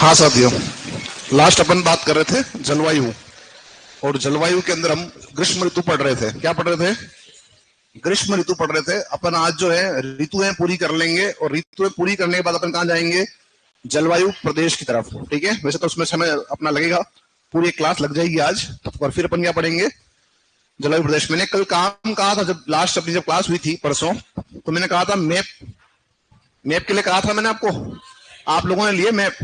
हाँ साथियों, लास्ट अपन बात कर रहे थे जलवायु, और जलवायु के अंदर हम ग्रीष्म ऋतु पढ़ रहे थे। क्या पढ़ रहे थे? ग्रीष्म ऋतु पढ़ रहे थे। अपन आज जो है ऋतुएं पूरी कर लेंगे, और ऋतुएं पूरी करने के बाद अपन कहाँ जाएंगे? जलवायु प्रदेश की तरफ। ठीक है, वैसे तो उसमें समय अपना लगेगा, पूरी एक क्लास लग जाएगी आज, और फिर अपन क्या पढ़ेंगे? जलवायु प्रदेश। मैंने कल काम कहा था, जब लास्ट अपनी जब क्लास हुई थी परसों, तो मैंने कहा था मैप के लिए कहा था मैंने आपको। आप लोगों ने लिए मैप?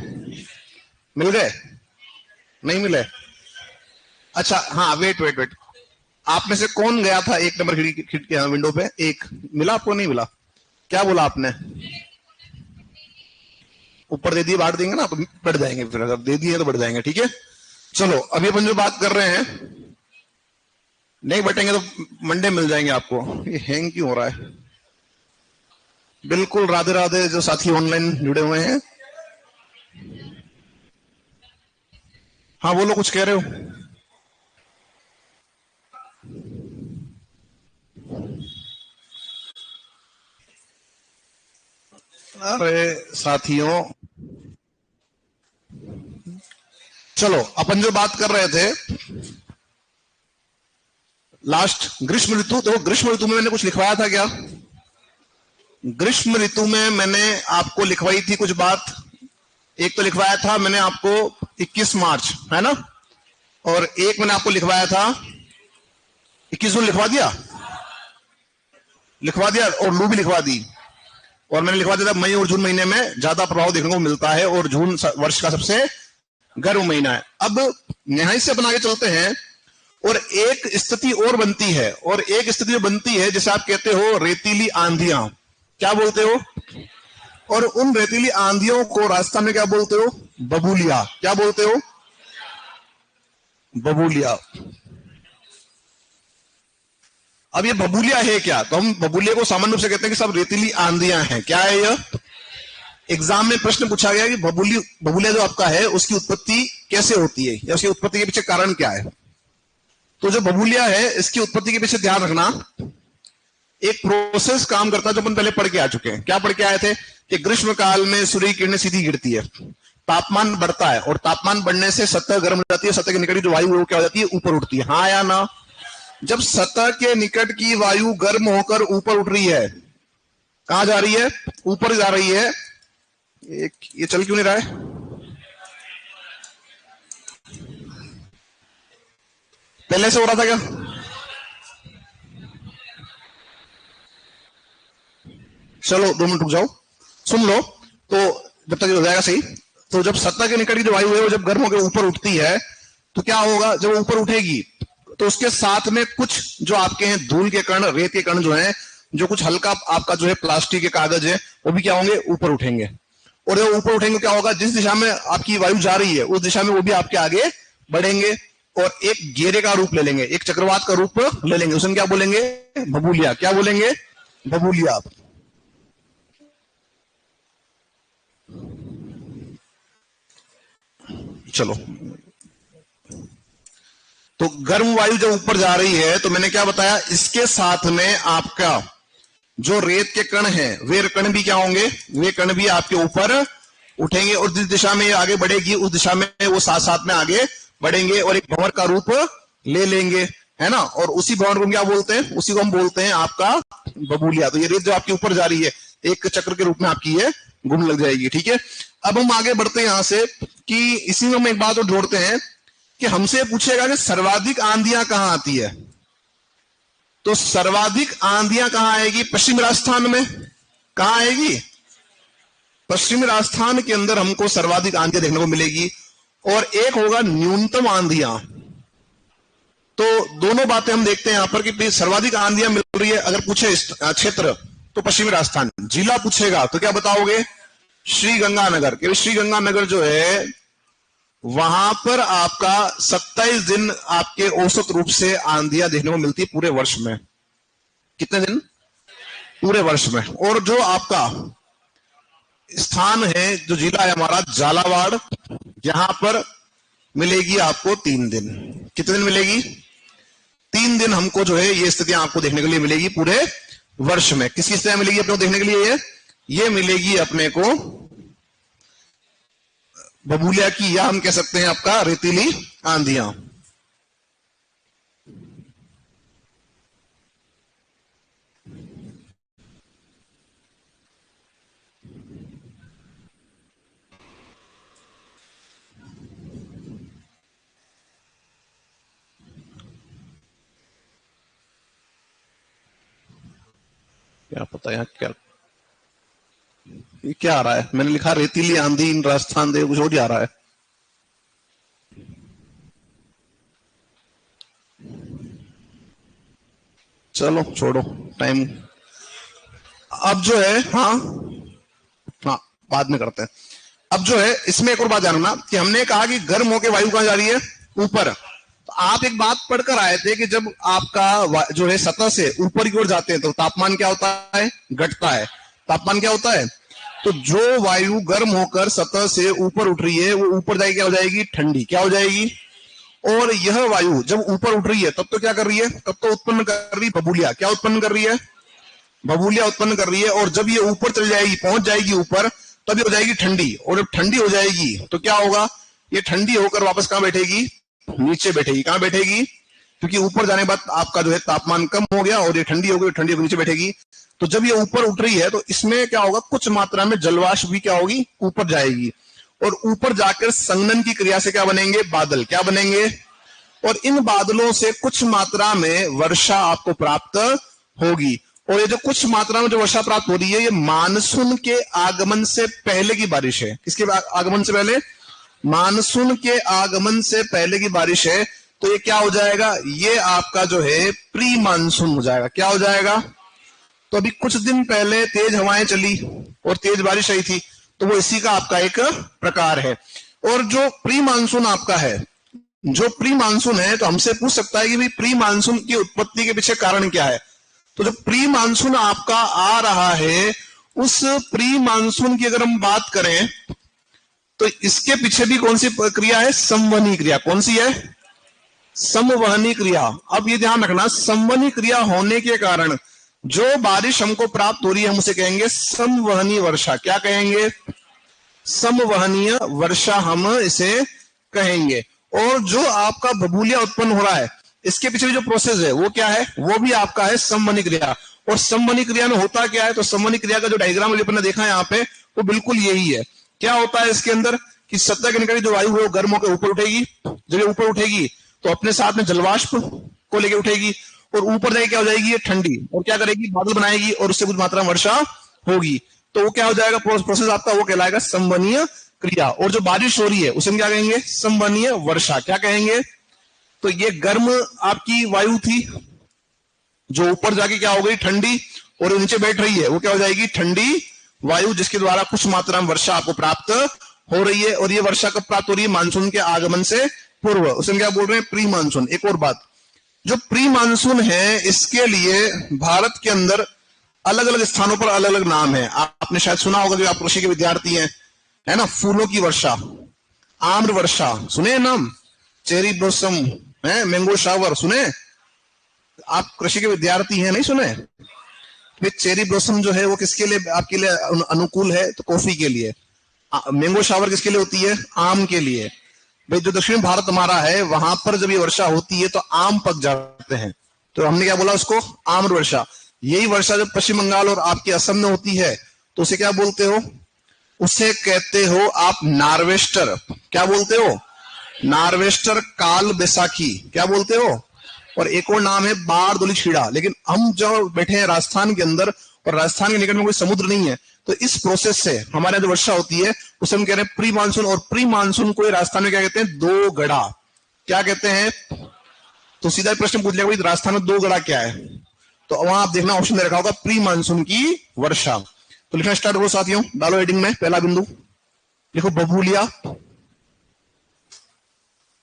मिल गए? नहीं मिले? अच्छा हाँ, वेट, आप में से कौन गया था 1 नंबर खिड़की विंडो पे? एक मिला आपको? नहीं मिला? क्या बोला आपने? ऊपर दे दिए, बांट देंगे ना, बढ़ जाएंगे फिर, अगर दे दिए तो बढ़ जाएंगे। ठीक है, चलो अभी अपन जो बात कर रहे हैं, नहीं बटेंगे तो मंडे मिल जाएंगे आपको। ये हैंग क्यों हो रहा है? बिल्कुल राधे राधे जो साथी ऑनलाइन जुड़े हुए हैं। हाँ बोलो, कुछ कह रहे हो? अरे साथियों, चलो अपन जो बात कर रहे थे लास्ट ग्रीष्म ऋतु, तो ग्रीष्म ऋतु में मैंने कुछ लिखवाया था क्या? ग्रीष्म ऋतु में मैंने आपको लिखवाई थी कुछ बात। एक तो लिखवाया था मैंने आपको 21 मार्च, है ना, और एक मैंने आपको लिखवाया था 21 जून। लिखवा दिया और लू भी लिखवा दी, और मैंने लिखवा दिया था मई और जून महीने में ज्यादा प्रभाव देखने को मिलता है, और जून वर्ष का सबसे गर्म महीना है। अब यहीं से अपन आगे चलते हैं, और एक स्थिति और बनती है, और एक स्थिति जो बनती है जिसे आप कहते हो रेतीली आंधियां। क्या बोलते हो? और उन रेतीली आंधियों को राजस्थान में क्या बोलते हो? बबूलिया। क्या बोलते हो? बबूलिया। अब ये बबूलिया है क्या? तो हम बबूलिया को सामान्य रूप से कहते हैं कि सब रेतीली आंधियां हैं। क्या है यह? एग्जाम में प्रश्न पूछा गया कि बबूलिया जो आपका है उसकी उत्पत्ति कैसे होती है, या उसकी उत्पत्ति के पीछे कारण क्या है। तो जो बबूलिया है इसकी उत्पत्ति के पीछे ध्यान रखना, एक प्रोसेस काम करता है जो अपन पहले पढ़ के आ चुके हैं। क्या पढ़ के आए थे? कि ग्रीष्म काल में सूर्य की किरणें सीधी गिरती है, तापमान बढ़ता है, और तापमान बढ़ने से सतह गर्म हो जाती है, सतह के निकट जो वायु क्या हो जाती है? ऊपर उठती है। हाँ या ना? जब सतह के निकट की वायु गर्म होकर ऊपर उठ रही है, कहां जा रही है? ऊपर जा रही है। ये चल क्यों नहीं रहा है? पहले से हो रहा था क्या? चलो 2 मिनट रुक जाओ, सुन लो तो जब तक हो जाएगा सही। तो जब सतह के निकट की जो वायु है वो जब गर्म होकर ऊपर उठती है, तो क्या होगा? जब ऊपर उठेगी तो उसके साथ में कुछ जो आपके हैं धूल के कण, रेत के कण जो हैं, जो कुछ हल्का आपका जो है प्लास्टिक के कागज है, वो भी क्या होंगे? ऊपर उठेंगे। और जब ऊपर उठेंगे क्या होगा? जिस दिशा में आपकी वायु जा रही है उस दिशा में वो भी आपके आगे बढ़ेंगे, और एक घेरे का रूप ले लेंगे, एक चक्रवात का रूप ले लेंगे। उसमें क्या बोलेंगे? बबूलिया। क्या बोलेंगे? बबूलिया। चलो, तो गर्म वायु जब ऊपर जा रही है तो मैंने क्या बताया? इसके साथ में आपका जो रेत के कण हैं, वे कण भी क्या होंगे? वे कण भी आपके ऊपर उठेंगे, और जिस दिशा में आगे बढ़ेगी उस दिशा में वो साथ साथ में आगे बढ़ेंगे, और एक भंवर का रूप ले लेंगे, है ना। और उसी भंवर को क्या बोलते हैं? उसी को हम बोलते हैं आपका बबूलिया। तो ये रेत जो आपके ऊपर जा रही है, एक चक्र के रूप में आपकी ये घूमने लग जाएगी। ठीक है, अब हम आगे बढ़ते हैं यहां से, कि इसी में हम एक बात और जोड़ते हैं कि हमसे पूछेगा कि सर्वाधिक आंधियां कहां आती है। तो सर्वाधिक आंधियां कहां आएगी? पश्चिमी राजस्थान में। कहां आएगी? पश्चिमी राजस्थान के अंदर हमको सर्वाधिक आंधियां देखने को मिलेगी, और एक होगा न्यूनतम आंधियां। तो दोनों बातें हम देखते हैं यहां पर कि सर्वाधिक आंधियां मिल रही है। अगर पूछे क्षेत्र तो पश्चिमी राजस्थान, जिला पूछेगा तो क्या बताओगे? श्रीगंगानगर। क्योंकि श्रीगंगानगर जो है वहां पर आपका 27 दिन आपके औसत रूप से आंधियां देखने को मिलती है पूरे वर्ष में। कितने दिन? पूरे वर्ष में। और जो आपका स्थान है, जो जिला है हमारा झालावाड़, यहां पर मिलेगी आपको 3 दिन। कितने दिन मिलेगी? 3 दिन हमको जो है ये स्थितियां आपको देखने के लिए मिलेगी पूरे वर्ष में। किसकी स्थितियां मिलेगी अपने को देखने के लिए? ये मिलेगी अपने को बबूलिया की, या हम कह सकते हैं आपका रेतीली आंधियां। क्या पता यहाँ क्या, ये क्या आ रहा है? मैंने लिखा रेतीली आंधी इन राजस्थान दे, कुछ और ही आ रहा है। चलो छोड़ो, टाइम अब जो है, हाँ हाँ बाद में करते हैं। अब जो है इसमें एक और बात जानना कि हमने कहा कि गर्म होकर वायु कहां जा रही है? ऊपर। तो आप एक बात पढ़कर आए थे कि जब आपका जो है सतह से ऊपर की ओर जाते हैं तो तापमान क्या होता है? घटता है। तापमान क्या होता है? तो जो वायु गर्म होकर सतह से ऊपर उठ रही है वो ऊपर जाएगी, क्या हो जाएगी? ठंडी। क्या हो जाएगी? और यह वायु जब ऊपर उठ रही है तब तो क्या कर रही है? तब तो उत्पन्न कर रही है बबूलिया। क्या उत्पन्न कर रही है? बबूलिया उत्पन्न कर रही है। और जब ये ऊपर चल जाएगी, पहुंच जाएगी ऊपर, तब ये हो जाएगी ठंडी। और जब ठंडी हो जाएगी तो क्या होगा? ये ठंडी होकर वापस कहां बैठेगी? नीचे बैठेगी। कहां बैठेगी? क्योंकि ऊपर जाने के बाद आपका जो है तापमान कम हो गया और ये ठंडी हो गई, ठंडी होकर नीचे बैठेगी। तो जब ये ऊपर उठ रही है तो इसमें क्या होगा? कुछ मात्रा में जलवाष्प भी क्या होगी? ऊपर जाएगी। और ऊपर जाकर संघनन की क्रिया से क्या बनेंगे? बादल। क्या बनेंगे? और इन बादलों से कुछ मात्रा में वर्षा आपको प्राप्त होगी। और ये जो कुछ मात्रा में जो वर्षा प्राप्त हो रही है, ये मानसून के आगमन से पहले की बारिश है। किसके आगमन से पहले? मानसून के आगमन से पहले की बारिश है। तो ये क्या हो जाएगा? ये आपका जो है प्री मानसून हो जाएगा। क्या हो जाएगा? तो अभी कुछ दिन पहले तेज हवाएं चली और तेज बारिश आई थी, तो वो इसी का आपका एक प्रकार है। और जो प्री मानसून आपका है, जो प्री मानसून है, तो हमसे पूछ सकता है कि भाई प्री मानसून की उत्पत्ति के पीछे कारण क्या है? तो जो प्री मानसून आपका आ रहा है, उस प्री मानसून की अगर हम बात करें तो इसके पीछे भी कौन सी क्रिया है? संवहनी क्रिया। कौन सी है? संवहनी क्रिया। अब ये ध्यान रखना, संवहनी क्रिया होने के कारण जो बारिश हमको प्राप्त हो रही है हम उसे कहेंगे संवहनी वर्षा। क्या कहेंगे? संवहनीय वर्षा हम इसे कहेंगे। और जो आपका बबूलिया उत्पन्न हो रहा है, इसके पीछे जो प्रोसेस है वो क्या है? वो भी आपका है संवहनी क्रिया। और संवहनी क्रिया में होता क्या है? तो संवहनी क्रिया का जो डायग्राम अपने देखा है यहाँ पे, वो बिल्कुल यही है। क्या होता है इसके अंदर कि सतह के निकट जो वायु है वो गर्म होकर ऊपर उठेगी। जब ये ऊपर उठेगी तो अपने साथ में जलवाष्प को लेकर उठेगी और ऊपर जाके क्या हो जाएगी? ये ठंडी। और क्या करेगी? बादल बनाएगी और उससे कुछ मात्रा में वर्षा होगी। तो वो क्या हो जाएगा? प्रोसेस आपका वो कहलाएगा संवहनीय क्रिया। और जो बारिश हो रही है उसे हम क्या कहेंगे? संवहनीय वर्षा। क्या कहेंगे? तो ये गर्म आपकी वायु थी जो ऊपर जाके क्या हो गई? ठंडी। और नीचे बैठ रही है वो क्या हो जाएगी? ठंडी वायु, जिसके द्वारा कुछ मात्रा में वर्षा आपको प्राप्त हो रही है। और ये वर्षा कब प्राप्त हो रही है? मानसून के आगमन से पूर्व। उसे क्या बोल रहे हैं? Pre monsoon. एक और बात, जो प्री मानसून है इसके लिए भारत के अंदर अलग अलग स्थानों पर अलग अलग नाम है। आपने शायद सुना होगा, जो आप कृषि के विद्यार्थी हैं, है ना, फूलों की वर्षा, आम्र वर्षा, सुने नाम? चेरी ब्लॉसम है, मैंगो शावर, सुने? आप कृषि के विद्यार्थी हैं, नहीं सुने? चेरी ब्लॉसम जो है वो किसके लिए आपके लिए अनुकूल है? तो कॉफी के लिए। मैंगो शावर किसके लिए होती है? आम के लिए। भाई जो दक्षिण भारत हमारा है वहां पर जब ये वर्षा होती है तो आम पक जाते हैं, तो हमने क्या बोला उसको? आम्र वर्षा। यही वर्षा जब पश्चिम बंगाल और आपके असम में होती है तो उसे क्या बोलते हो? उसे कहते हो आप नार्वेस्टर। क्या बोलते हो? नार्वेस्टर, काल बैसाखी। क्या बोलते हो? और एक और नाम है बारदोली छीड़ा। लेकिन हम जो बैठे हैं राजस्थान के अंदर और राजस्थान के निकट में कोई समुद्र नहीं है, तो इस प्रोसेस से हमारे यहाँ जो वर्षा होती है उसे हम कह रहे हैं प्री मानसून। और प्री मानसून को राजस्थान में क्या कहते हैं? दो गड़ा। क्या कहते हैं? तो सीधा प्रश्न पूछ लिया भाई राजस्थान में दो गड़ा क्या है, तो वहां आप देखना ऑप्शन दे रखा होगा प्री मानसून की वर्षा। तो लिखना स्टार्ट करो साथियों, डालो हेडिंग में पहला बिंदु, लिखो बबूलिया।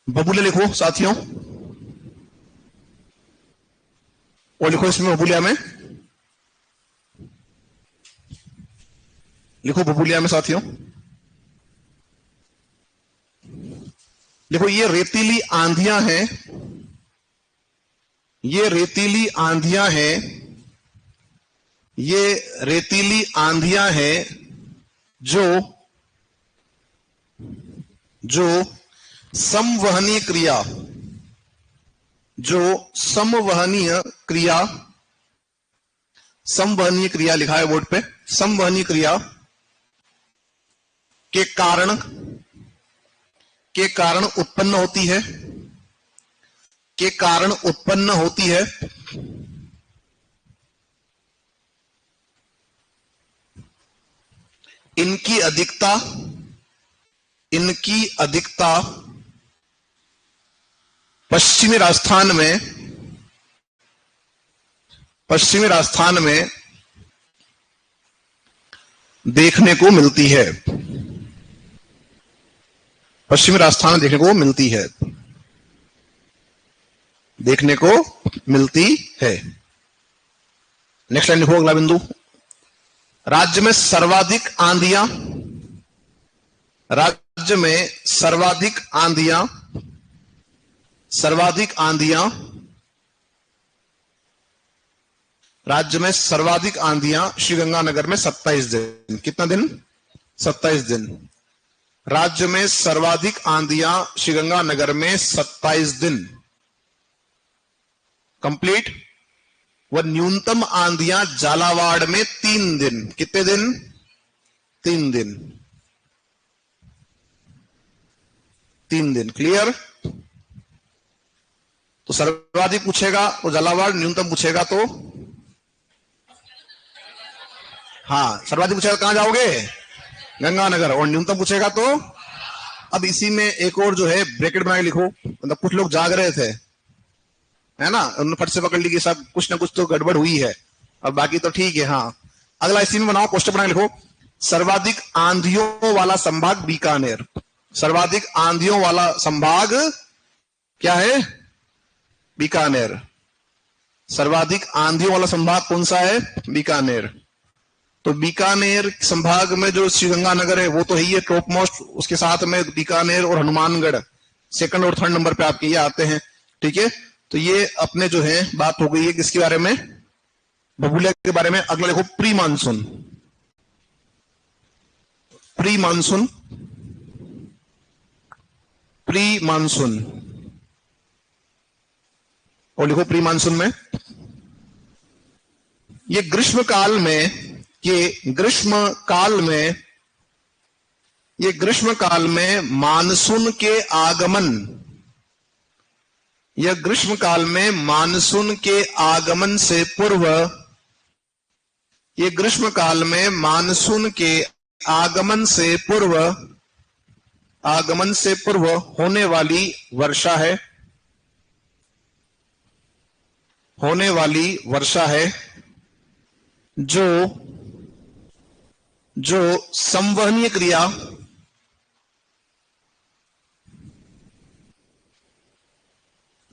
बबूलिया लिखो साथियों, और लिखो इसमें बबूलिया में, लिखो बबूलिया में साथियों, देखो ये रेतीली आंधियां हैं, ये रेतीली आंधियां हैं, ये रेतीली आंधियां हैं जो जो संवहनीय क्रिया, जो संवहनीय क्रिया, संवहनीय क्रिया लिखा है बोर्ड पे, संवहनीय क्रिया के कारण उत्पन्न होती है, के कारण उत्पन्न होती है, इनकी अधिकता, इनकी अधिकता पश्चिमी राजस्थान में, पश्चिमी राजस्थान में देखने को मिलती है, पश्चिमी राजस्थान में देखने को मिलती है, देखने को मिलती है। नेक्स्ट लाइन लिखो, अगला बिंदु। राज्य में सर्वाधिक आंधियां, राज्य में सर्वाधिक आंधियां, सर्वाधिक आंधियां, राज्य में सर्वाधिक आंधियां श्रीगंगानगर में 27 दिन। कितना दिन? 27 दिन। राज्य में सर्वाधिक आंधियां श्रीगंगानगर में 27 दिन। कंप्लीट। व न्यूनतम आंधियां झालावाड़ में 3 दिन। कितने दिन? 3 दिन। 3 दिन। क्लियर? तो सर्वाधिक पूछेगा तो झालावाड़, न्यूनतम पूछेगा तो हाँ, सर्वाधिक पूछेगा कहां जाओगे? गंगानगर। और न्यूनतम पूछेगा तो अब इसी में एक और जो है ब्रैकेट बना के लिखो। मतलब कुछ लोग जाग रहे थे, है ना, उन्होंने फट से पकड़ ली कि सब कुछ ना कुछ तो गड़बड़ हुई है, अब बाकी तो ठीक है। हाँ, अगला इसी में बनाओ, क्वेश्चन बना के लिखो। सर्वाधिक आंधियों वाला संभाग बीकानेर। सर्वाधिक आंधियों वाला संभाग क्या है? बीकानेर। सर्वाधिक आंधियों वाला संभाग कौन सा है? बीकानेर। तो बीकानेर संभाग में जो श्रीगंगानगर है वो तो है ही है टॉप मोस्ट, उसके साथ में बीकानेर और हनुमानगढ़ सेकंड और थर्ड नंबर पे आपके ये आते हैं। ठीक है, तो ये अपने जो है बात हो गई है किसके बारे में? बबूलिया के बारे में। अगला देखो, pre monsoon. Pre monsoon, pre monsoon, और लिखो प्री मानसून में ये ग्रीष्म काल में, ये ग्रीष्म काल में, ये ग्रीष्म काल में मानसून के आगमन, यह ग्रीष्म काल में मानसून के आगमन से पूर्व, ये ग्रीष्म काल में मानसून के आगमन से पूर्व, आगमन से पूर्व होने वाली वर्षा है, होने वाली वर्षा है, जो संवहनीय क्रिया,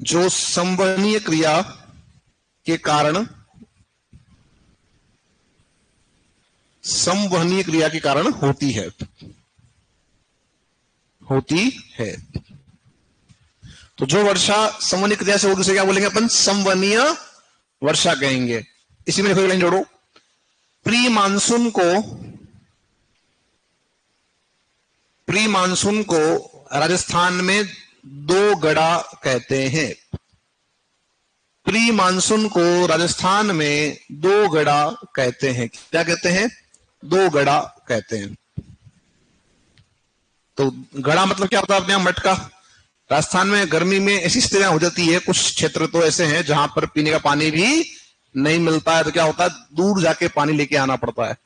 जो संवहनीय क्रिया के कारण, संवहनीय क्रिया के कारण होती है, होती है। तो जो वर्षा संवहनीय क्रिया से होगी उसे क्या बोलेंगे अपन? संवहनीय वर्षा कहेंगे। इसी में देखो लाइन जोड़ो। प्री मानसून को, प्री मानसून को राजस्थान में 2 गड़ा कहते हैं। प्री मानसून को राजस्थान में 2 गड़ा कहते हैं। क्या कहते हैं? 2 गड़ा कहते हैं। तो गड़ा मतलब क्या होता है अपने यहां? मटका। राजस्थान में गर्मी में ऐसी स्थितियां हो जाती है, कुछ क्षेत्र तो ऐसे हैं जहां पर पीने का पानी भी नहीं मिलता है, तो क्या होता है? दूर जाके पानी लेके आना पड़ता है।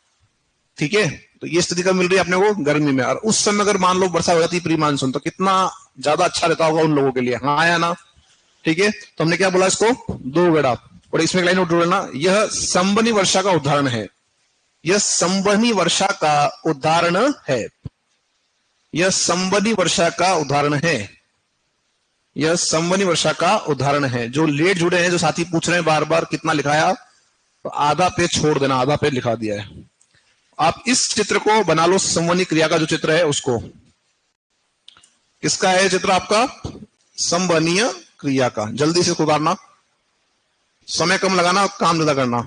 ठीक है, तो ये स्थिति कब मिल रही है अपने को? गर्मी में। और उस समय अगर मान लो वर्षा हो जाती प्री मानसून, तो कितना ज्यादा अच्छा रहता होगा उन लोगों के लिए। हाँ या ना? ठीक है, तो हमने क्या बोला इसको? 2 गड़ा। और इसमें लाइन नोट जोड़ना, यह संवहनी वर्षा का उदाहरण है, यह संवहनी वर्षा का उदाहरण है, यह संवहनी वर्षा का उदाहरण है, यह संवहनी वर्षा का उदाहरण है। जो लेट जुड़े हैं, जो साथी पूछ रहे हैं बार बार कितना लिखाया, तो आधा पेज छोड़ देना, आधा पेज लिखा दिया है। आप इस चित्र को बना लो, संवहनी क्रिया का जो चित्र है उसको। किसका है चित्र आपका? संवहनीय क्रिया का। जल्दी से उतारना, समय कम लगाना, काम ज्यादा करना।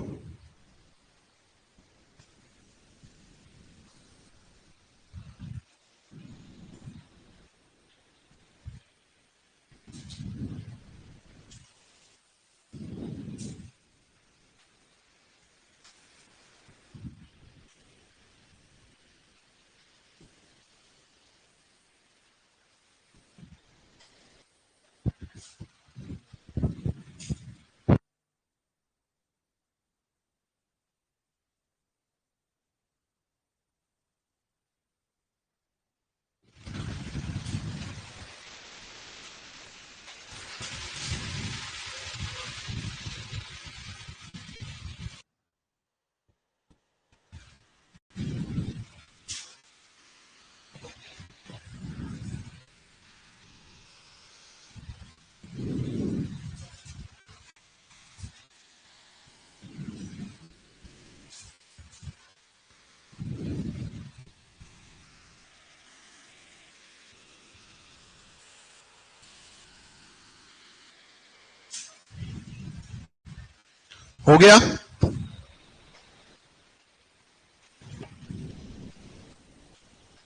हो गया?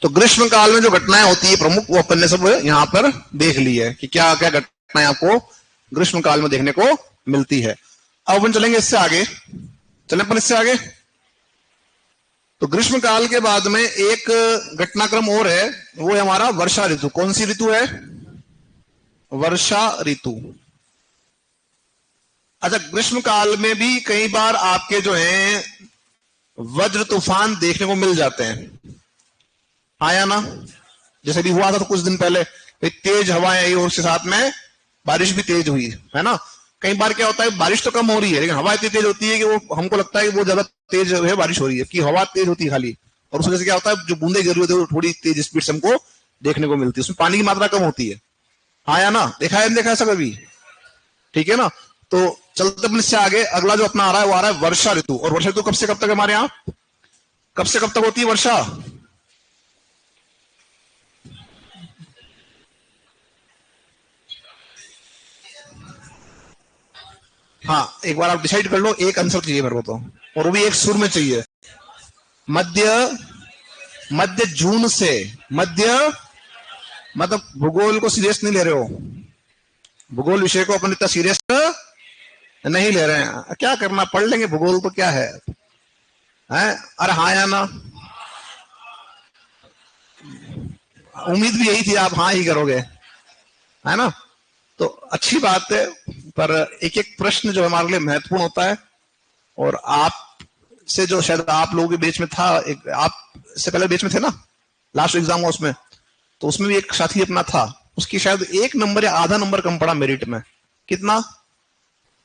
तो ग्रीष्म काल में जो घटनाएं होती है प्रमुख, वो अपन ने सब यहां पर देख ली है कि क्या क्या घटनाएं आपको ग्रीष्म काल में देखने को मिलती है। अब अपन चलेंगे इससे आगे, चले अपन इससे आगे। तो ग्रीष्म काल के बाद में एक घटनाक्रम और है, वो है हमारा वर्षा ऋतु। कौन सी ऋतु है? वर्षा ऋतु। अच्छा, ग्रीष्म काल में भी कई बार आपके जो है वज्र तूफान देखने को मिल जाते हैं, आया ना? जैसे भी हुआ था तो कुछ दिन पहले तेज हवाएं आई और उसके साथ में बारिश भी तेज हुई, है ना? कई बार क्या होता है, बारिश तो कम हो रही है लेकिन हवा इतनी तेज होती है कि वो हमको लगता है कि वो ज्यादा तेज है बारिश हो रही है, कि हवा तेज होती है खाली, और उस वजह से क्या होता है, जो बूंदे गिर रही होती है वो थोड़ी तेज स्पीड से हमको देखने को मिलती है, उसमें पानी की मात्रा कम होती है, आया ना? देखा है, देखा ऐसा कभी? ठीक है ना? तो चलते अपन इससे आगे, अगला जो अपना आ रहा है वो आ रहा है वर्षा ऋतु। और वर्षा ऋतु कब से कब तक हमारे यहाँ, कब से कब तक होती है वर्षा? हाँ, एक बार आप डिसाइड कर लो, एक आंसर चाहिए मेरे को तो, और वो भी एक सुर में चाहिए। मध्य, मध्य जून से, मध्य मतलब भूगोल को सीरियस नहीं ले रहे हो, भूगोल विषय को अपन इतना सीरियस नहीं ले रहे हैं, क्या करना, पढ़ लेंगे भूगोल तो क्या है, हैं? अरे हाँ या ना? उम्मीद भी यही थी आप हाँ ही करोगे, है ना? तो अच्छी बात है, पर एक एक प्रश्न जो हमारे लिए महत्वपूर्ण होता है, और आप से जो शायद आप लोगों के बीच में था, एक आप से पहले बीच में थे ना, लास्ट एग्जाम हुआ उसमें, तो उसमें भी एक साथी अपना था, उसकी शायद 1 नंबर या आधा नंबर कम पड़ा मेरिट में। कितना?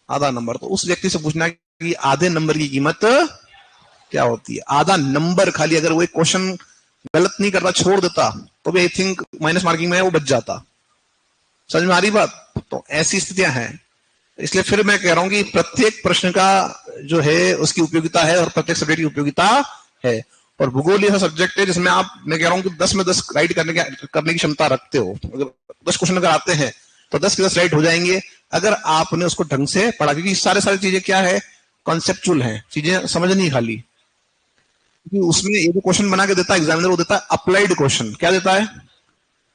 आधा नंबर। तो उस व्यक्ति से पूछना कि आधे नंबर की कीमत क्या होती है? आधा नंबर खाली, अगर वो एक क्वेश्चन गलत नहीं करता, छोड़ देता, तो भी आई थिंक माइनस मार्किंग में वो बच जाता। समझ में आ रही बात? तो ऐसी स्थितियां हैं, इसलिए फिर मैं कह रहा हूं कि प्रत्येक प्रश्न का जो है उसकी उपयोगिता है, और प्रत्येक सब्जेक्ट की उपयोगिता है। और भूगोल ऐसा सब्जेक्ट है जिसमें आप, मैं कह रहा हूं कि 10 में 10 राइट करने की क्षमता रखते हो। अगर 10 क्वेश्चन अगर आते हैं तो 10 के 10 राइट हो जाएंगे, अगर आपने उसको ढंग से पढ़ा। क्योंकि सारी चीजें क्या है, कॉन्सेप्चुअल है, चीजें समझनी खाली। क्योंकि उसमें ये जो क्वेश्चन बना के देता है एग्जामिनर, वो देता है अप्लाइड क्वेश्चन। क्या देता है?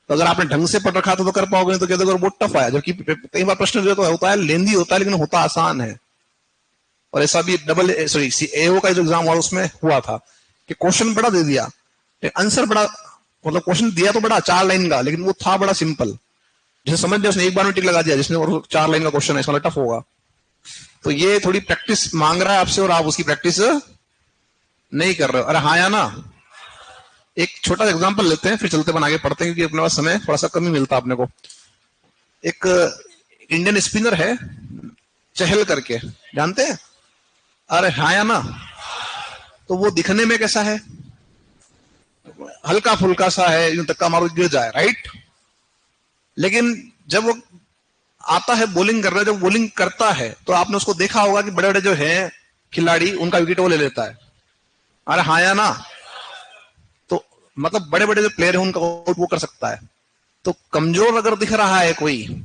तो अगर आपने ढंग से पढ़ रखा था तो कर पाओगे, तो क्या अगर बहुत टफ आया, जबकि कई बार प्रश्न जो तो होता है लेंदी होता है लेकिन होता आसान है। और ऐसा भी एओ का जो एग्जाम हुआ उसमें हुआ था कि क्वेश्चन बड़ा दे दिया, आंसर बड़ा, मतलब क्वेश्चन दिया तो बड़ा 4 लाइन का, लेकिन वो था बड़ा सिंपल। जिसे समझ लिया उसने एक बार में टिक लगा दिया, जिसने 4 लाइन का क्वेश्चन है, इसमें टफ होगा। तो ये थोड़ी प्रैक्टिस मांग रहा है आपसे, और आप उसकी प्रैक्टिस नहीं कर रहे हो। अरे हाँ या ना? एक छोटा एग्जांपल लेते हैं, फिर चलते बन आगे पढ़ते हैं, क्योंकि अपने पास समय थोड़ा सा कम ही मिलता है अपने को। एक इंडियन स्पिनर है चहल करके, जानते हैं? अरे हाँ या ना? तो वो दिखने में कैसा है? हल्का फुल्का सा है, यूं धक्का मारो गिर जाए, राइट? लेकिन जब वो आता है बॉलिंग कर रहा है, जब बॉलिंग करता है तो आपने उसको देखा होगा कि बड़े बड़े जो है खिलाड़ी, उनका विकेट वो ले लेता है। अरे हाँ या ना? तो मतलब बड़े बड़े जो प्लेयर है उनका आउट वो कर सकता है। तो कमजोर अगर दिख रहा है कोई,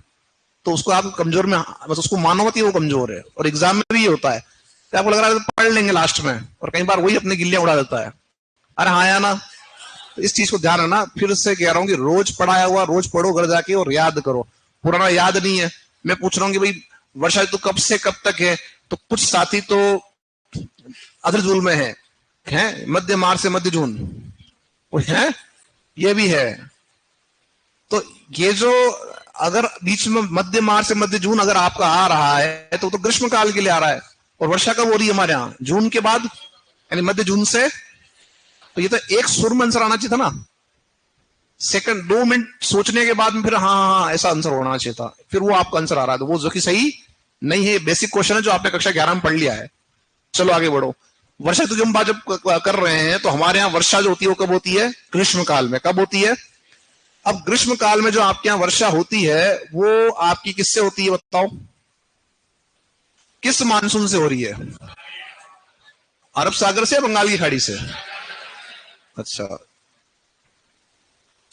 तो उसको आप कमजोर में, बस उसको मानो मत वो कमजोर है। और एग्जाम में भी ये होता है कि आपको लग रहा है तो पढ़ लेंगे लास्ट में, और कई बार वही अपनी गिल्लियां उड़ा देता है। अरे हाँ या ना? तो इस चीज को ध्यान रखना। फिर से कह रहा हूँ कि रोज पढ़ाया हुआ रोज पढ़ो घर जाके और याद करो। पुराना याद नहीं है। मैं पूछ रहा हूँ कि भाई वर्षा ऋतु कब से कब तक है, तो कुछ साथी तो अधर जून में है मध्य मार्च से मध्य जून है, ये भी है। तो ये जो अगर बीच में मध्य मार्च से मध्य जून अगर आपका आ रहा है तो ग्रीष्म काल के लिए आ रहा है। और वर्षा कब हो रही है हमारे यहाँ? जून के बाद, यानी मध्य जून से। तो ये तो एक सुर में आंसर आना चाहिए था ना। सेकंड 2 मिनट सोचने के बाद में फिर हाँ ऐसा आंसर होना चाहिए था, फिर वो आपका आंसर आ रहा है, तो वो जो कि सही नहीं है। बेसिक क्वेश्चन है जो आपने कक्षा 11 में पढ़ लिया है। चलो आगे बढ़ो। वर्षा ऋतु हम बात जब कर रहे हैं तो हमारे यहाँ वर्षा जो होती है वो कब होती है? ग्रीष्म काल में। कब होती है? अब ग्रीष्म काल में जो आपके यहाँ वर्षा होती है वो आपकी किससे होती है बताओ? किस मानसून से हो रही है? अरब सागर से या बंगाल की खाड़ी से? अच्छा,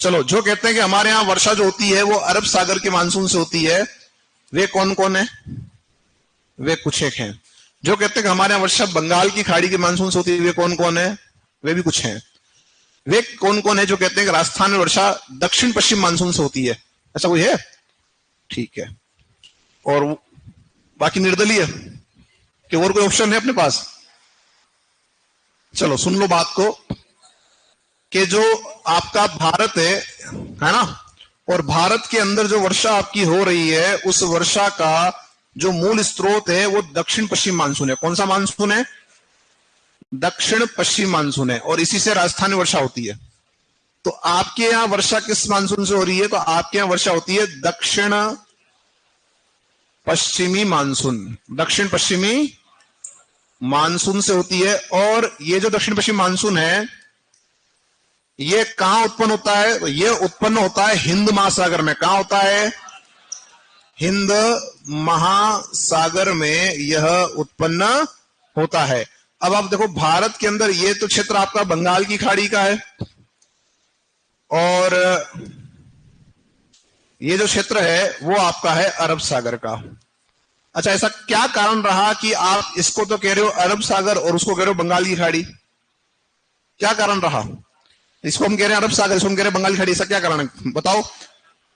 चलो जो कहते हैं कि हमारे यहाँ वर्षा जो होती है वो अरब सागर के मानसून से होती है, वे कौन कौन है? वे कुछ एक हैं। जो कहते हैं कि हमारे यहाँ वर्षा बंगाल की खाड़ी के मानसून से होती है, वे कौन कौन है? वे भी कुछ हैं। वे कौन कौन है जो कहते हैं कि राजस्थान में वर्षा दक्षिण पश्चिम मानसून से होती है? ऐसा कोई है? ठीक है। और बाकी निर्दलीय कि और कोई ऑप्शन है अपने पास? चलो सुन लो बात को, कि जो आपका भारत है ना, और भारत के अंदर जो वर्षा आपकी हो रही है उस वर्षा का जो मूल स्रोत है वो दक्षिण पश्चिम मानसून है। कौन सा मानसून है? दक्षिण पश्चिम मानसून है, और इसी से राजस्थान में वर्षा होती है। तो आपके यहां वर्षा किस मानसून से हो रही है? तो आपके यहां वर्षा होती है दक्षिण पश्चिमी मानसून, दक्षिण पश्चिमी मानसून से होती है। और ये जो दक्षिण पश्चिम मानसून है ये कहां उत्पन्न होता है? ये उत्पन्न होता है हिंद महासागर में। कहां होता है? हिंद महासागर में यह उत्पन्न होता है। अब आप देखो भारत के अंदर ये तो क्षेत्र आपका बंगाल की खाड़ी का है, और ये जो क्षेत्र है वो आपका है अरब सागर का। अच्छा, ऐसा क्या कारण रहा कि आप इसको तो कह रहे हो अरब सागर और उसको कह रहे हो बंगाल की खाड़ी? क्या कारण रहा? इसको हम कह रहे हैं अरब सागर, इसको हम कह रहे हैं बंगाल की खाड़ी, ऐसा क्या कारण है बताओ?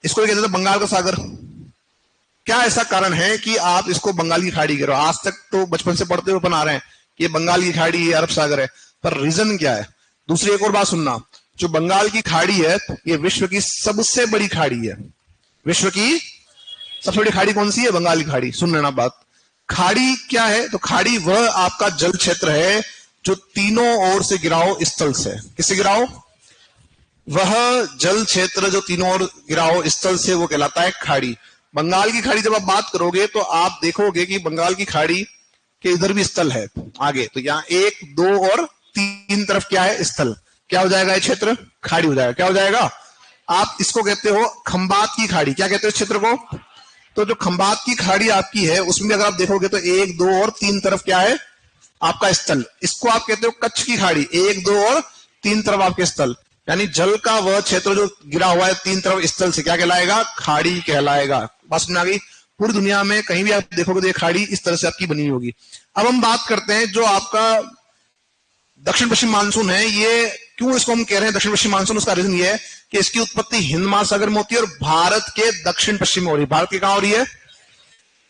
इसको कहते थे बंगाल का सागर। क्या ऐसा कारण है कि आप इसको बंगाल की खाड़ी कह रहे हो? आज तक तो बचपन से पढ़ते हुए बना रहे हैं कि बंगाल की खाड़ी ये अरब सागर है, पर रीजन क्या है? दूसरी एक और बात सुनना, जो बंगाल की खाड़ी है ये विश्व की सबसे बड़ी खाड़ी है। विश्व की सबसे बड़ी खाड़ी कौन सी है? बंगाल की खाड़ी। सुन लेना बात। खाड़ी क्या है? तो खाड़ी वह आपका जल क्षेत्र है जो तीनों ओर से गिराओ स्थल से। किससे गिराओ? वह जल क्षेत्र जो तीनों ओर गिराओ स्थल से वो कहलाता है खाड़ी। बंगाल की खाड़ी जब आप बात करोगे तो आप देखोगे कि बंगाल की खाड़ी के इधर भी स्थल है आगे, तो यहाँ 1, 2 और 3 तरफ क्या है? स्थल। क्या हो जाएगा? ये क्षेत्र खाड़ी हो जाएगा। क्या हो जाएगा? आप इसको कहते हो खंबात की खाड़ी। क्या कहते हो इस क्षेत्र को? तो जो खंबात की खाड़ी आपकी है उसमें अगर आप देखोगे तो 1, 2 और 3 तरफ क्या है? आपका स्थल। इसको आप कहते हो कच्छ की खाड़ी। 1, 2 और 3 तरफ आपके स्थल, यानी जल का वह क्षेत्र जो गिरा हुआ है 3 तरफ स्थल से क्या कहलाएगा? खाड़ी कहलाएगा। बात समझ आ गई? पूरी दुनिया में कहीं भी आप देखोगे तो ये खाड़ी इस तरह से आपकी बनी होगी। अब हम बात करते हैं जो आपका दक्षिण पश्चिम मानसून है, ये क्यों इसको हम कह रहे हैं दक्षिण पश्चिम मानसून? उसका रीजन ये है कि इसकी उत्पत्ति हिंद महासागर में होती है और भारत के दक्षिण पश्चिम में हो रही है। भारत की कहां हो रही है?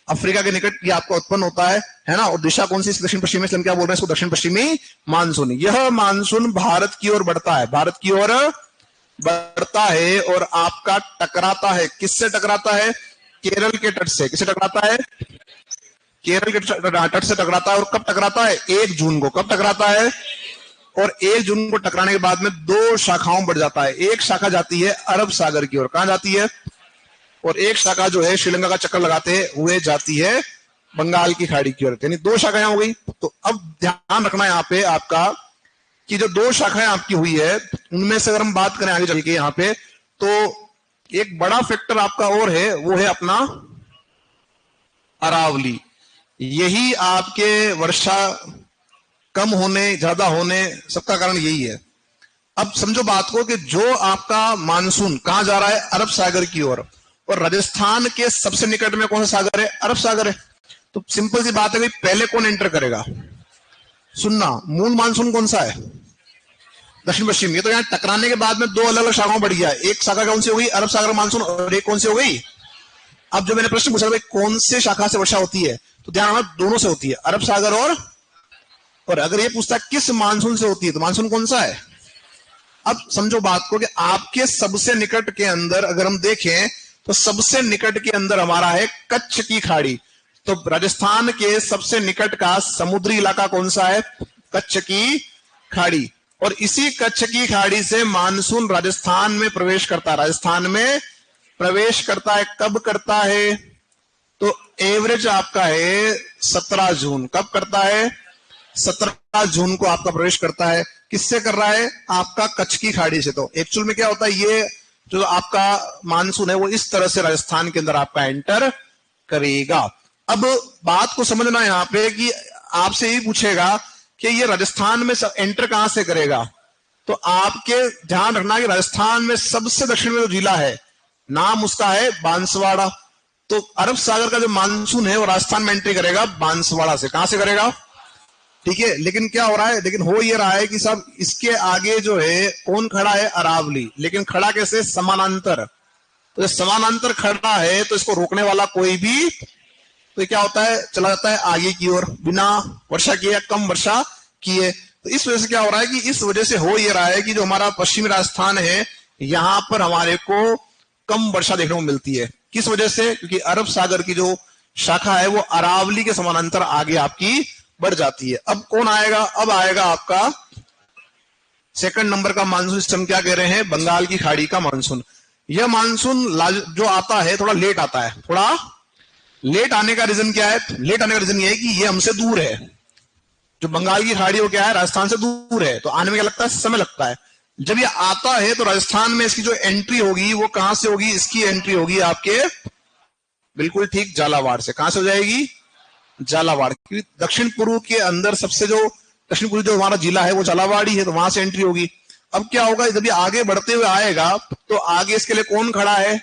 अफ्रीका के निकट ये आपका उत्पन्न होता है ना। और दिशा कौन सी? दक्षिण पश्चिमी। इसलिए क्या बोल रहे हैं इसको? दक्षिण पश्चिमी मानसून। यह मानसून भारत की ओर बढ़ता है, भारत की ओर बढ़ता है और आपका टकराता है। किससे टकराता है? केरल के तट से। किससे टकराता है? केरल के तट से टकराता है। और कब टकराता है? 1 जून को। कब टकराता है? और 1 जून को टकराने के बाद में 2 शाखाओं बढ़ जाता है। एक शाखा जाती है अरब सागर की ओर। कहां जाती है? और एक शाखा जो है श्रीलंका का चक्कर लगाते हुए जाती है बंगाल की खाड़ी की ओर। यानी 2 शाखाएं हो गई। तो अब ध्यान रखना यहाँ पे आपका कि जो 2 शाखाएं आपकी हुई है उनमें से अगर हम बात करें आगे चल के यहाँ पे, तो एक बड़ा फैक्टर आपका और है, वो है अपना अरावली। यही आपके वर्षा कम होने ज्यादा होने सबका कारण यही है। अब समझो बात को कि जो आपका मानसून कहां जा रहा है? अरब सागर की ओर। और राजस्थान के सबसे निकट में कौन सा सागर है? अरब सागर है। तो सिंपल सी बात है कि पहले कौन एंटर करेगा? सुनना, मूल मानसून कौन सा है? दक्षिण पश्चिम। ये तो यहाँ टकराने के बाद में 2 अलग अलग शाखाओं बढ़ गया। एक शाखा कौन सी हो गई? अरब सागर मानसून। और एक कौन सी हो गई? अब जो मैंने प्रश्न पूछा भाई कौन से शाखा से वर्षा होती है, तो ध्यान रखना दोनों से होती है, अरब सागर और अगर ये पूछता है किस मानसून से होती है, तो मानसून कौन सा है। अब समझो बात को कि आपके सबसे निकट के अंदर अगर हम देखें तो सबसे निकट के अंदर हमारा है कच्छ की खाड़ी। तो राजस्थान के सबसे निकट का समुद्री इलाका कौन सा है, कच्छ की खाड़ी। और इसी कच्छ की खाड़ी से मानसून राजस्थान में प्रवेश करता है, राजस्थान में प्रवेश करता है। कब करता है, तो एवरेज आपका है 17 जून। कब करता है, 17 जून को आपका प्रवेश करता है। किससे कर रहा है, आपका कच्छ की खाड़ी से। तो एक्चुअल में क्या होता है, ये जो आपका मानसून है वो इस तरह से राजस्थान के अंदर आपका एंटर करेगा। अब बात को समझना यहां पे कि आपसे यही पूछेगा कि ये राजस्थान में एंटर कहां से करेगा, तो आपके ध्यान रखना कि राजस्थान में सबसे दक्षिण में जो जिला है नाम उसका है बांसवाड़ा। तो अरब सागर का जो मानसून है वो राजस्थान में एंट्री करेगा बांसवाड़ा से। कहां से करेगा, ठीक है। लेकिन क्या हो रहा है, लेकिन हो ये रहा है कि सब इसके आगे जो है कौन खड़ा है, अरावली। लेकिन खड़ा कैसे, समानांतर। तो समानांतर खड़ा है तो इसको रोकने वाला कोई भी, तो क्या होता है, चला जाता है आगे की ओर बिना वर्षा किए, कम वर्षा किए। तो इस वजह से क्या हो रहा है कि इस वजह से हो ये रहा है कि जो हमारा पश्चिमी राजस्थान है यहां पर हमारे को कम वर्षा देखने को मिलती है। किस वजह से, क्योंकि अरब सागर की जो शाखा है वो अरावली के समानांतर आगे आपकी बढ़ जाती है। अब कौन आएगा, अब आएगा आपका सेकंड नंबर का मानसून सिस्टम, क्या कह रहे हैं, बंगाल की खाड़ी का मानसून। यह मानसून जो आता है थोड़ा लेट आता है। थोड़ा लेट आने का रीजन क्या है, लेट आने का रीजन यह है कि ये हमसे दूर है। जो बंगाल की खाड़ी वो क्या है, राजस्थान से दूर है, तो आने में क्या लगता है, समय लगता है। जब ये आता है तो राजस्थान में इसकी जो एंट्री होगी वो कहां से होगी, इसकी एंट्री होगी आपके बिल्कुल ठीक झालावाड़ से। कहां से हो जाएगी, झालावाड़। क्योंकि दक्षिण पूर्व के अंदर सबसे जो दक्षिण पूर्व जो हमारा जिला है वो झालावाड़ ही है, तो वहां से एंट्री होगी। अब क्या होगा, जब ये आगे बढ़ते हुए आएगा तो आगे इसके लिए कौन खड़ा है,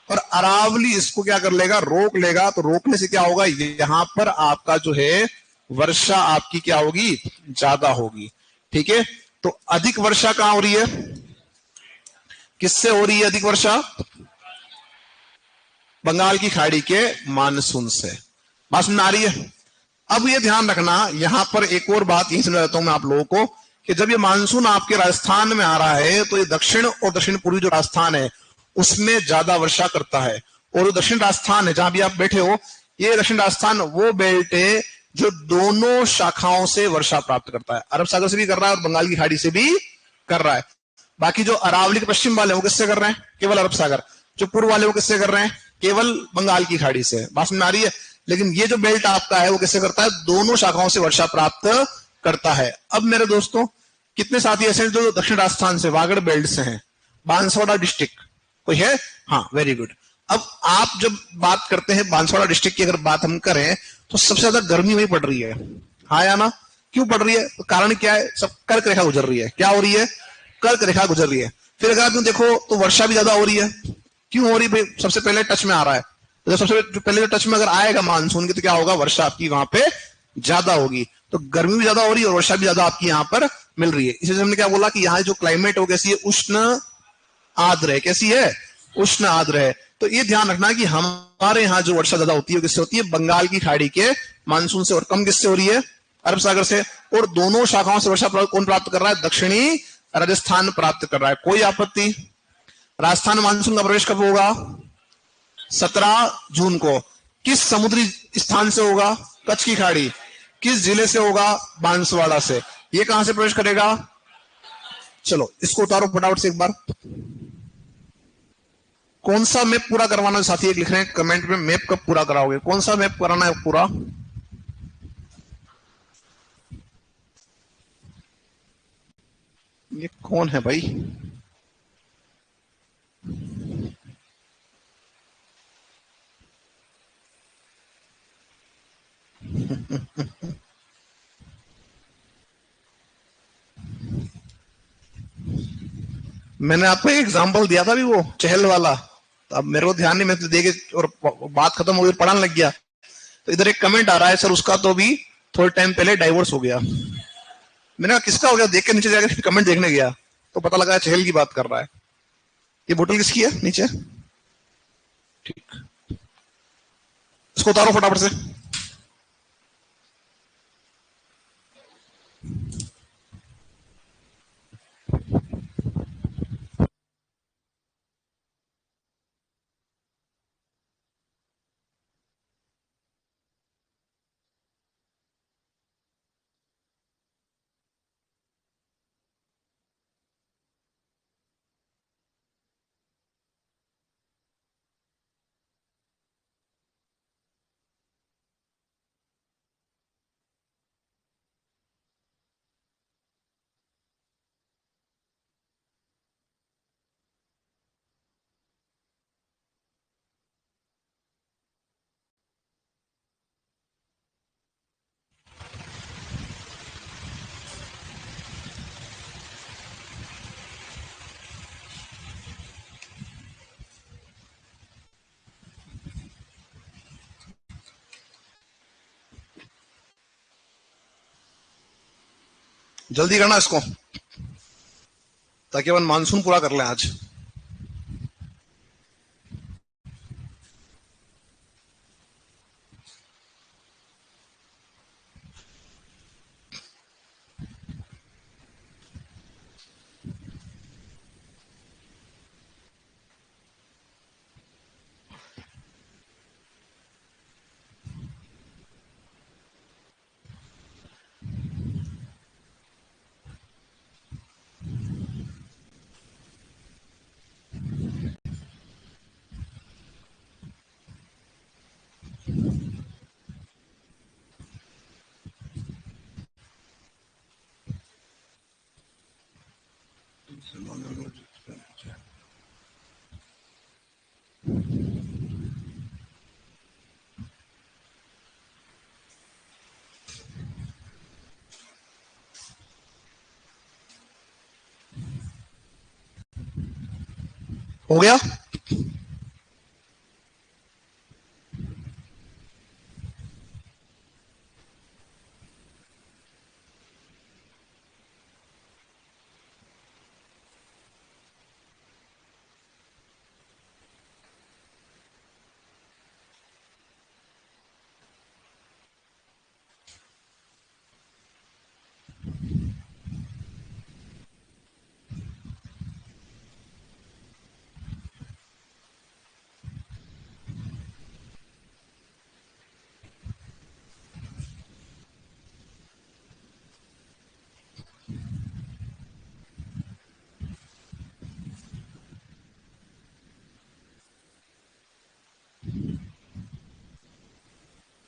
और अरावली इसको क्या कर लेगा, रोक लेगा। तो रोकने से क्या होगा, यहां पर आपका जो है वर्षा आपकी क्या होगी, ज्यादा होगी। ठीक है, तो अधिक वर्षा कहां हो रही है, किससे हो रही है अधिक वर्षा, बंगाल की खाड़ी के मानसून से। बात समझ आ रही है। अब ये ध्यान रखना, यहां पर एक और बात यही समझा देता हूं मैं आप लोगों को कि जब ये मानसून आपके राजस्थान में आ रहा है तो ये दक्षिण और दक्षिण पूर्वी जो राजस्थान है उसमें ज्यादा वर्षा करता है। और दक्षिण राजस्थान है जहां भी आप बैठे हो, ये दक्षिण राजस्थान वो बेल्ट है जो दोनों शाखाओं से वर्षा प्राप्त करता है। अरब सागर से भी कर रहा है और बंगाल की खाड़ी से भी कर रहा है। बाकी जो अरावली के पश्चिम वाले वो किससे कर रहे हैं, केवल अरब सागर। जो पूर्व वाले वो किससे कर रहे हैं, केवल बंगाल की खाड़ी से। बात में आ रही है। लेकिन ये जो बेल्ट आपका है वो किससे करता है, दोनों शाखाओं से वर्षा प्राप्त करता है। अब मेरे दोस्तों कितने साथी ऐसे जो दक्षिण राजस्थान से वागड़ बेल्ट से हैं, बांसवाड़ा डिस्ट्रिक्ट कोई है, हाँ वेरी गुड। अब आप जब बात करते हैं बांसवाड़ा डिस्ट्रिक्ट की अगर बात हम करें तो सबसे ज्यादा गर्मी वही पड़ रही है, हाँ या ना, क्यों पड़ रही है, तो कारण क्या है, सब कर्क रेखा गुजर रही है। क्या हो रही है, कर्क रेखा गुजर रही है। फिर अगर आप देखो तो वर्षा भी ज्यादा हो रही है। क्यों हो रही है, सबसे पहले टच में आ रहा है, तो सबसे पहले जो टच में अगर आएगा मानसून की तो क्या होगा, वर्षा आपकी वहां पे ज्यादा होगी। तो गर्मी भी ज्यादा हो रही है और वर्षा भी ज्यादा आपकी यहाँ पर मिल रही है। इसलिए हमने क्या बोला कि यहाँ जो क्लाइमेट हो कैसी है, उष्ण आर्द्र है। कैसी है, उष्ण आर्द्र है। तो ये ध्यान रखना कि हमारे यहाँ जो वर्षा ज्यादा होती है किससे होती है, बंगाल की खाड़ी के मानसून से, और कम किससे हो रही है, अरब सागर से। और दोनों शाखाओं से वर्षा कौन प्राप्त कर रहा है, दक्षिणी राजस्थान प्राप्त कर रहा है। कोई आपत्ति। राजस्थान मानसून का प्रवेश कब होगा, 17 जून को। किस समुद्री स्थान से होगा, कच्छ की खाड़ी। किस जिले से होगा, बांसवाड़ा से। ये कहां से प्रवेश करेगा, चलो इसको उतारो फटाफट से एक बार। कौन सा मैप पूरा करवाना है साथी, एक लिख रहे हैं कमेंट में, मैप कब पूरा कराओगे, कौन सा मैप कराना है पूरा। ये कौन है भाई, मैंने आपको एक एग्जांपल दिया था भी वो चहल वाला, तो अब मेरे को ध्यान नहीं, मैं तो देखे और बात खत्म हो गई, पढ़ाने लग गया। तो इधर एक कमेंट आ रहा है, सर उसका तो भी थोड़े टाइम पहले डाइवोर्स हो गया। मैंने कहा किसका हो गया, देख के नीचे जाकर कमेंट देखने गया तो पता लगा चहल की बात कर रहा है। ये बोतल किसकी है नीचे, ठीक। इसको उतारो फटाफट से। जल्दी करना इसको, ताकि अपन मानसून पूरा कर लें आज। हो गया?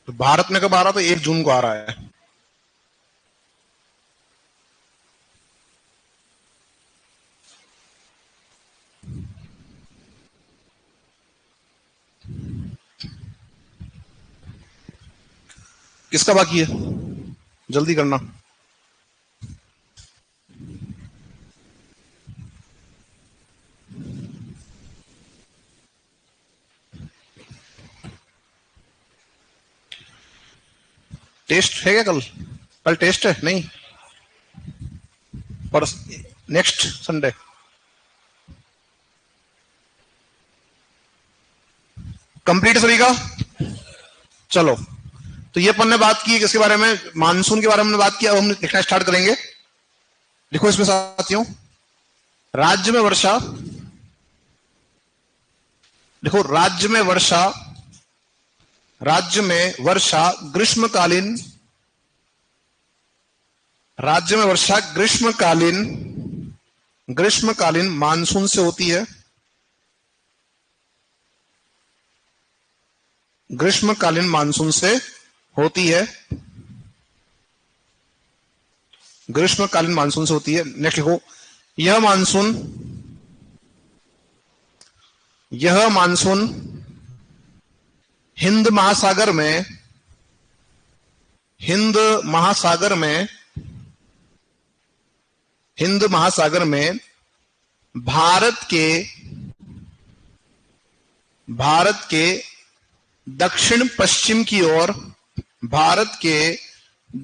तो भारत में कब आ रहा था? 1 जून को आ रहा है। किसका बाकी है? जल्दी करना। टेस्ट है क्या कल? कल टेस्ट है? नहीं, पर नेक्स्ट संडे। कंप्लीट सभी का? चलो, तो ये अपन ने बात की किसके बारे में? मानसून के बारे में बात किया। अब हम लिखना स्टार्ट करेंगे। लिखो इसमें साथियों, राज्य में वर्षा, देखो राज्य में वर्षा, राज्य में वर्षा ग्रीष्मकालीन, राज्य में वर्षा ग्रीष्मकालीन, ग्रीष्मकालीन मानसून से होती है, ग्रीष्मकालीन मानसून से होती है, ग्रीष्मकालीन मानसून से होती है। नेक्स्ट लिखो, यह मानसून, यह मानसून हिंद महासागर में, हिंद महासागर में, हिंद महासागर में भारत के, भारत के दक्षिण पश्चिम की ओर, भारत के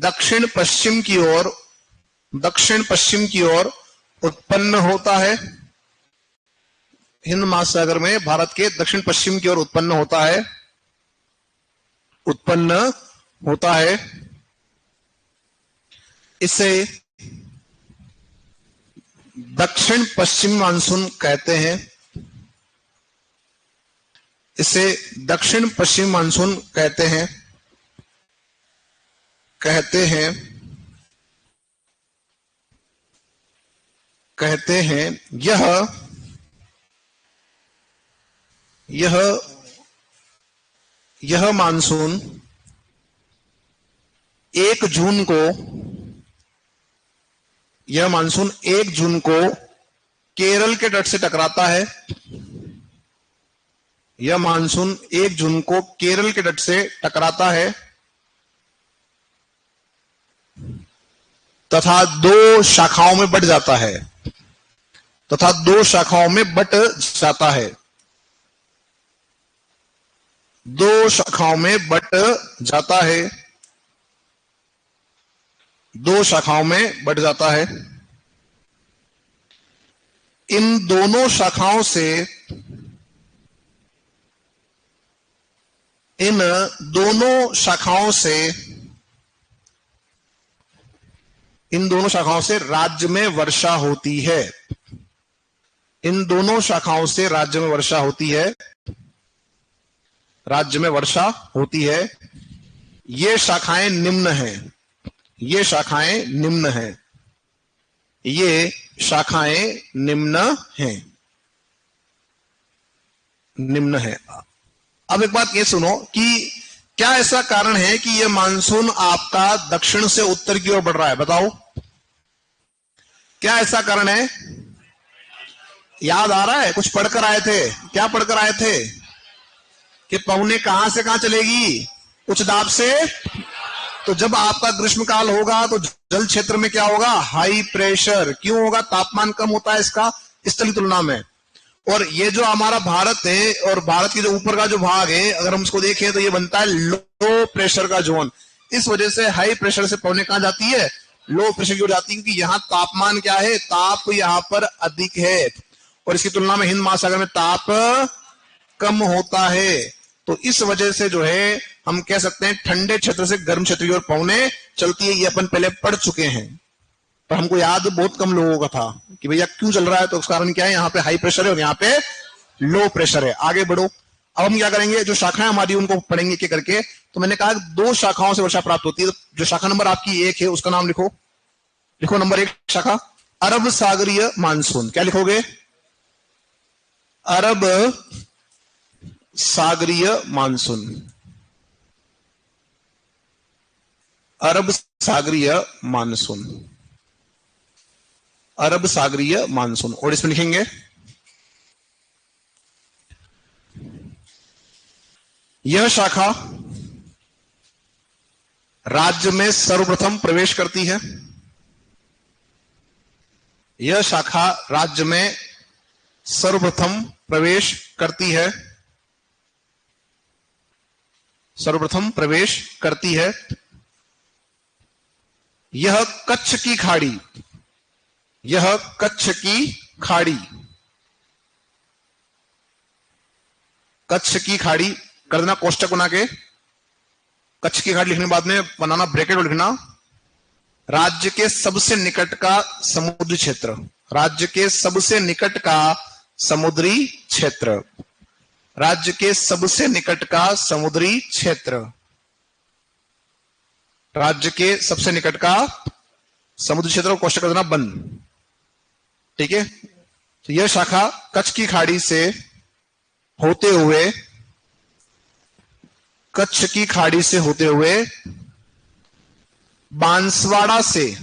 दक्षिण पश्चिम की ओर, दक्षिण पश्चिम की ओर उत्पन्न होता है। हिंद महासागर में भारत के दक्षिण पश्चिम की ओर उत्पन्न होता है। उत्पन्न होता है। इसे दक्षिण पश्चिम मानसून कहते हैं। इसे दक्षिण पश्चिम मानसून कहते हैं। यह मानसून 1 जून को केरल के तट से टकराता है। यह मानसून 1 जून को केरल के तट से टकराता है तथा 2 शाखाओं में बट जाता है। दो शाखाओं में बट जाता है। इन दोनों शाखाओं से राज्य में वर्षा होती है। ये शाखाएं निम्न हैं। अब एक बात ये सुनो कि क्या ऐसा कारण है कि यह मानसून आपका दक्षिण से उत्तर की ओर बढ़ रहा है? बताओ, क्या ऐसा कारण है? याद आ रहा है? कुछ पढ़कर आए थे? क्या पढ़कर आए थे कि पवने कहां से कहां चलेगी? उच्च दाब से। तो जब आपका ग्रीष्मकाल होगा तो जल क्षेत्र में क्या होगा? High pressure. क्यों होगा? तापमान कम होता है इसका स्थलीय तुलना में। और ये जो हमारा भारत है और भारत के जो ऊपर का जो भाग है, अगर हम उसको देखें तो ये बनता है लो प्रेशर का जोन। इस वजह से हाई प्रेशर से पवने कहां जाती है? लो प्रेशर की ओर जाती है, क्योंकि यहाँ तापमान क्या है? ताप यहाँ पर अधिक है और इसकी तुलना में हिंद महासागर में ताप कम होता है। तो इस वजह से जो है हम कह सकते हैं ठंडे क्षेत्र से गर्म क्षेत्र की ओर पवने चलती है। ये अपन पहले पढ़ चुके हैं, पर हमको याद बहुत कम लोगों का था कि भैया क्यों चल रहा है। तो उसका कारण क्या है? यहाँ पे हाई प्रेशर है और यहाँ पे लो प्रेशर है। आगे बढ़ो। अब हम क्या करेंगे? जो शाखाएं हमारी उनको पढ़ेंगे क्या करके। तो मैंने कहा 2 शाखाओं से वर्षा प्राप्त होती है। तो जो शाखा नंबर आपकी 1 है उसका नाम लिखो नंबर 1 शाखा अरब सागरीय मानसून। क्या लिखोगे? अरब सागरीय मानसून। अरब सागरीय मानसून। और इसमें लिखेंगे यह शाखा राज्य में सर्वप्रथम प्रवेश करती है। यह कच्छ की खाड़ी कर देना कोष्टक बना के। कच्छ की खाड़ी लिखने के बाद में बनाना ब्रैकेट और लिखना राज्य के सबसे निकट का समुद्री क्षेत्र। राज्य के सबसे निकट का समुद्री क्षेत्र कोष्टक कर देना बंद। ठीक है। तो यह शाखा कच्छ की खाड़ी से होते हुए बांसवाड़ा से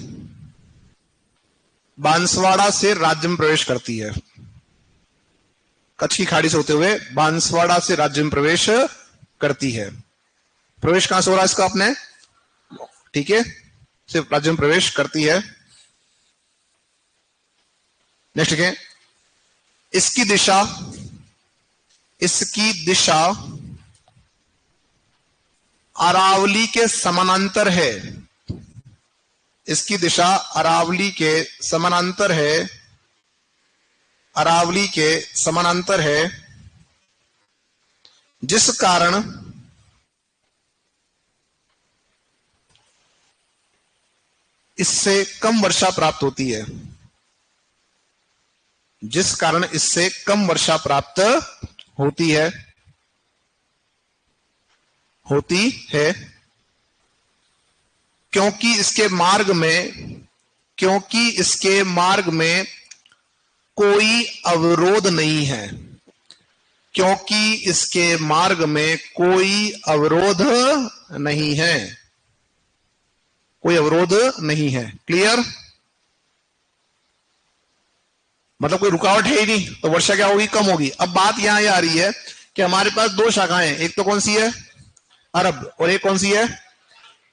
राज्य में प्रवेश करती है। कच्छ की खाड़ी से होते हुए बांसवाड़ा से राज्य में प्रवेश करती है। प्रवेश कहां से हो रहा है इसका अपने? ठीक है, सिर्फ राज्य में प्रवेश करती है। नेक्स्ट है इसकी दिशा अरावली के समानांतर है। जिस कारण इससे कम वर्षा प्राप्त होती है, जिस कारण इससे कम वर्षा प्राप्त होती है क्योंकि इसके मार्ग में कोई अवरोध नहीं है, क्योंकि इसके मार्ग में कोई अवरोध नहीं है, कोई अवरोध नहीं है। क्लियर? मतलब कोई रुकावट है ही नहीं, तो वर्षा क्या होगी? कम होगी। अब बात यहां आ रही है कि हमारे पास दो शाखाएं, एक तो कौन सी है? अरब, और एक कौन सी है?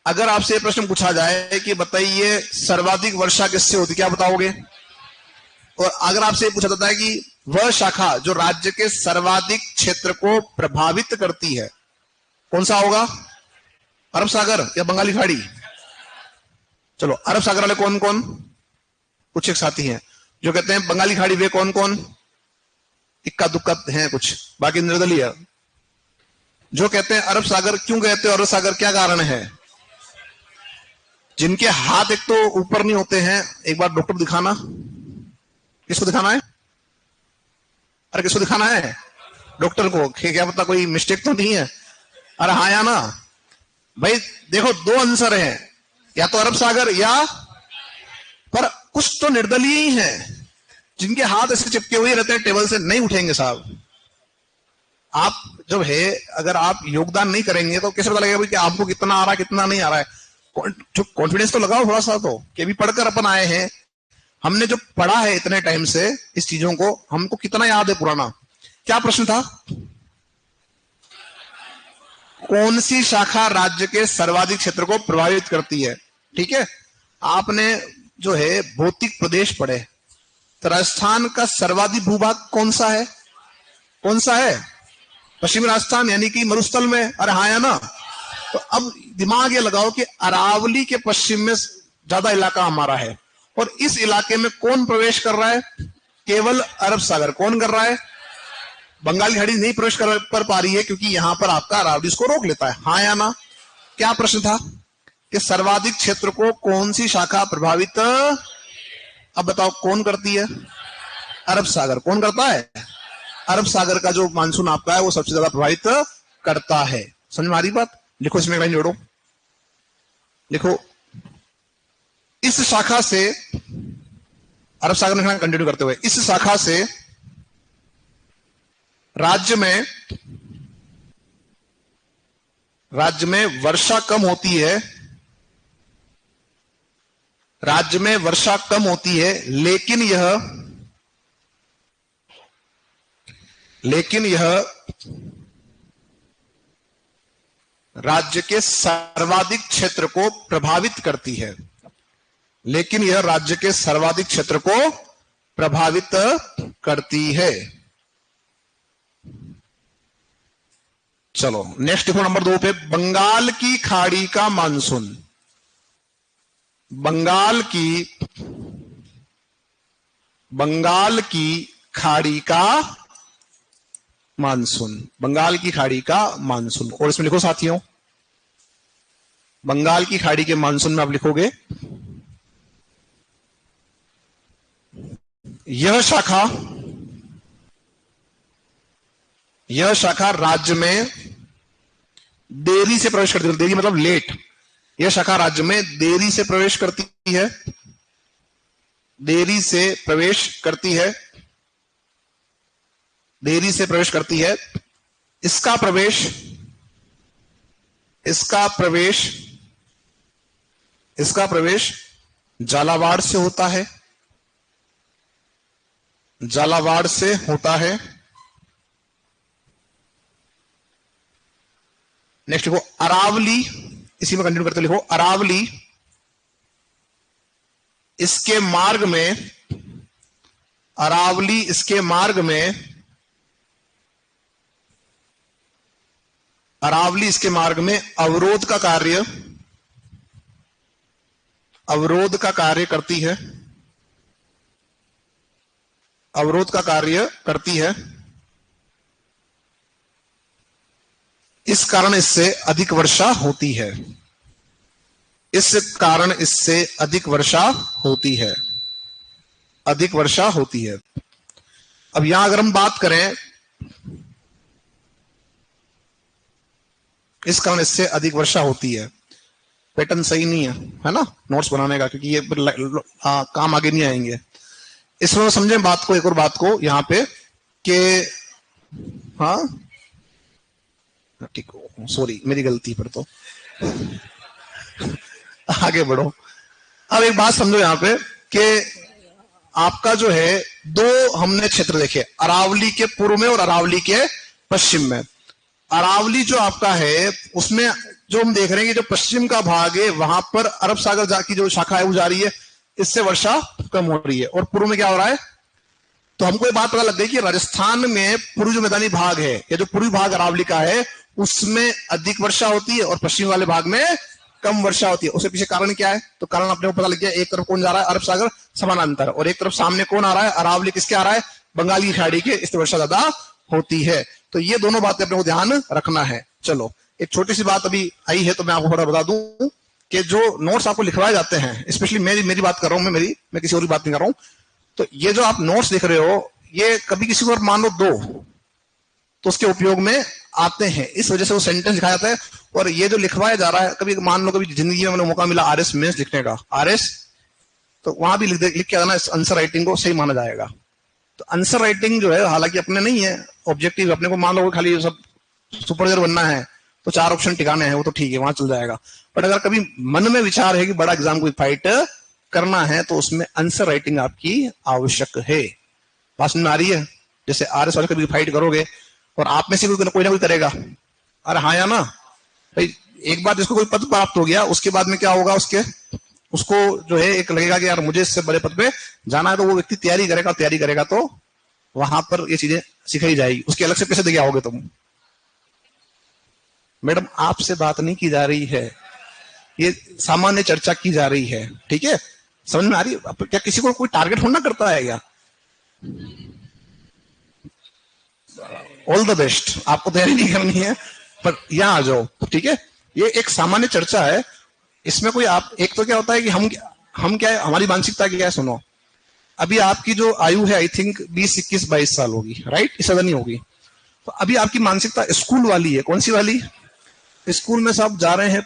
अगर आपसे प्रश्न पूछा जाए कि बताइए सर्वाधिक वर्षा किससे होती, क्या बताओगे? और अगर आपसे पूछा जाता है कि वह शाखा जो राज्य के सर्वाधिक क्षेत्र को प्रभावित करती है, कौन सा होगा? अरब सागर या बंगाली खाड़ी? चलो, अरब सागर वाले कौन कौन? कुछ एक साथी हैं जो कहते हैं बंगाली खाड़ी, वे कौन कौन? इक्का दुक्का हैं कुछ, बाकी निर्दलीय। जो कहते हैं अरब सागर, क्यों कहते हैं अरब सागर, क्या कारण है? जिनके हाथ एक तो ऊपर नहीं होते हैं। एक बार डॉक्टर दिखाना। किसको दिखाना है? अरे किसको दिखाना है? डॉक्टर को। क्या पता कोई मिस्टेक तो नहीं है? अरे हाँ या ना भाई? देखो, दो आंसर हैं, या तो अरब सागर या, पर कुछ तो निर्दलीय ही हैं जिनके हाथ ऐसे चिपके हुए रहते हैं टेबल से, नहीं उठेंगे साहब। आप जब है, अगर आप योगदान नहीं करेंगे तो कैसे पता लगेगा कि आपको कितना आ रहा है कितना नहीं आ रहा है? कॉन्फिडेंस तो लगाओ थोड़ा सा, तो कि अभी पढ़कर अपन आए हैं, हमने जो पढ़ा है इतने टाइम से इस चीजों को, हमको कितना याद है पुराना। क्या प्रश्न था? कौन सी शाखा राज्य के सर्वाधिक क्षेत्र को प्रभावित करती है? ठीक है, आपने जो है भौतिक प्रदेश पढ़े, तो राजस्थान का सर्वाधिक भूभाग कौन सा है? कौन सा है? पश्चिमी राजस्थान, यानी कि मरुस्थल में। अरे हाँ या ना? तो अब दिमाग ये लगाओ कि अरावली के पश्चिम में ज्यादा इलाका हमारा है, और इस इलाके में कौन प्रवेश कर रहा है? केवल अरब सागर। कौन कर रहा है? बंगाली खाड़ी नहीं प्रवेश कर पा रही है, क्योंकि यहां पर आपका अरावली इसको रोक लेता है। हाँ या ना? क्या प्रश्न था? कि सर्वाधिक क्षेत्र को कौन सी शाखा प्रभावित, अब बताओ कौन करती है? अरब सागर। कौन करता है? अरब सागर का जो मानसून आपका है वो सबसे ज्यादा प्रभावित करता है। समझ में आ रही बात? लिखो, इसमें लाइन जोड़ो। लिखो, इस शाखा से, अरब सागर में कंटिन्यू करते हुए, इस शाखा से राज्य में वर्षा कम होती है, राज्य में वर्षा कम होती है, लेकिन यह राज्य के सर्वाधिक क्षेत्र को प्रभावित करती है। लेकिन यह राज्य के सर्वाधिक क्षेत्र को प्रभावित करती है। चलो नेक्स्ट देखो, नंबर 2 पे, बंगाल की खाड़ी का मानसून। बंगाल की खाड़ी का मानसून। बंगाल की खाड़ी का मानसून। और इसमें लिखो साथियों, बंगाल की खाड़ी के मानसून में आप लिखोगे, यह शाखा राज्य में देरी से प्रवेश करती है। देरी मतलब लेट। यह शाखा राज्य में देरी से प्रवेश करती है, देरी से प्रवेश करती है, देरी से प्रवेश करती है। इसका प्रवेश झालावाड़ से होता है, झालावाड़ से होता है। नेक्स्ट लिखो अरावली, इसी में कंटिन्यू करते लिखो अरावली इसके मार्ग में, अरावली इसके मार्ग में, अरावली इसके मार्ग में अवरोध का कार्य करती है, अवरोध का कार्य करती है। इस कारण इससे अधिक वर्षा होती है, इस कारण इससे अधिक वर्षा होती है, अधिक वर्षा होती है। अब यहां अगर हम बात करें, इस कारण इससे अधिक वर्षा होती है, पैटर्न सही नहीं है ना नोट्स बनाने का, क्योंकि ये काम आगे नहीं आएंगे। इसमें समझें बात को, एक और बात को यहां पे कि हाँ ठीक, सॉरी मेरी गलती पर, तो आगे बढ़ो। अब एक बात समझो यहां पे कि आपका जो है दो हमने क्षेत्र देखे, अरावली के पूर्व में और अरावली के पश्चिम में। अरावली जो आपका है उसमें जो हम देख रहे हैं कि जो पश्चिम का भाग है वहां पर अरब सागर की जो शाखा है वो जा रही है, इससे वर्षा कम हो रही है। और पूर्व में क्या हो रहा है, तो हमको ये बात पता लग गई कि राजस्थान में पूर्व जो मैदानी भाग है या जो पूर्वी भाग अरावली का है उसमें अधिक वर्षा होती है और पश्चिम वाले भाग में कम वर्षा होती है। उसके पीछे कारण क्या है, तो कारण अपने को पता लग गया। एक तरफ कौन जा रहा है, अरब सागर समानांतर, और एक तरफ सामने कौन आ रहा है, अरावली किसके आ रहा है, बंगाली की खाड़ी के, इससे वर्षा ज्यादा होती है। तो ये दोनों बातें अपने को ध्यान रखना है। चलो एक छोटी सी बात अभी आई है तो मैं आपको थोड़ा बता दूं कि जो नोट्स आपको लिखवाए जाते हैं, स्पेशली मेरी बात कर रहा हूं, मैं किसी और की बात नहीं कर रहा हूं। तो ये जो आप नोट्स लिख रहे हो ये कभी किसी को मान लो दो तो उसके उपयोग में आते हैं, इस वजह से वो सेंटेंस लिखा जाता है। और ये जो लिखवाया जा रहा है, कभी मान लो कभी जिंदगी में मैंने मौका मिला आरएस मेंस लिखने का, आरएस, तो वहां भी लिख के आना, आंसर राइटिंग को सही माना जाएगा। तो आंसर राइटिंग जो है हालांकि अपने नहीं है ऑब्जेक्टिव, अपने को मान लो खाली सब सुपरवाइजर बनना है तो 4 ऑप्शन टिकाने हैं, वो तो ठीक है वहां चल जाएगा। बट अगर कभी मन में विचार है कि बड़ा एग्जाम को फाइट करना है तो उसमें आंसर राइटिंग आपकी आवश्यक है। बात समझ में आ रही है? जैसे आरएस वाले कभी फाइट करोगे और आप में से कोई ना कोई करेगा, अरे हाँ या ना भाई, एक बार जिसको कोई पद प्राप्त हो गया उसके बाद में क्या होगा, उसको जो है एक लगेगा कि यार मुझे इससे बड़े पद पे जाना है, तो वो व्यक्ति तैयारी करेगा तो वहां पर ये चीजें सिखाई जाएगी। उसके अलग से पैसे दे आओगे तुम। मैडम आपसे बात नहीं की जा रही है, ये सामान्य चर्चा की जा रही है, ठीक है? समझ में आ रही है? क्या किसी को कोई टारगेट होना करता है क्या? ऑल द बेस्ट, आपको तैयारी नहीं करनी है पर यहां आ जाओ, ठीक है? ये एक सामान्य चर्चा है, इसमें कोई आप एक तो क्या होता है कि हम क्या है, हमारी मानसिकता क्या है, सुनो। अभी आपकी जो आयु है आई थिंक 20, 21, 22 साल होगी, राइट? इससे ज्यादा नहीं होगी। तो अभी आपकी मानसिकता स्कूल वाली है। कौन सी वाली? स्कूल में सब जा रहे हैं,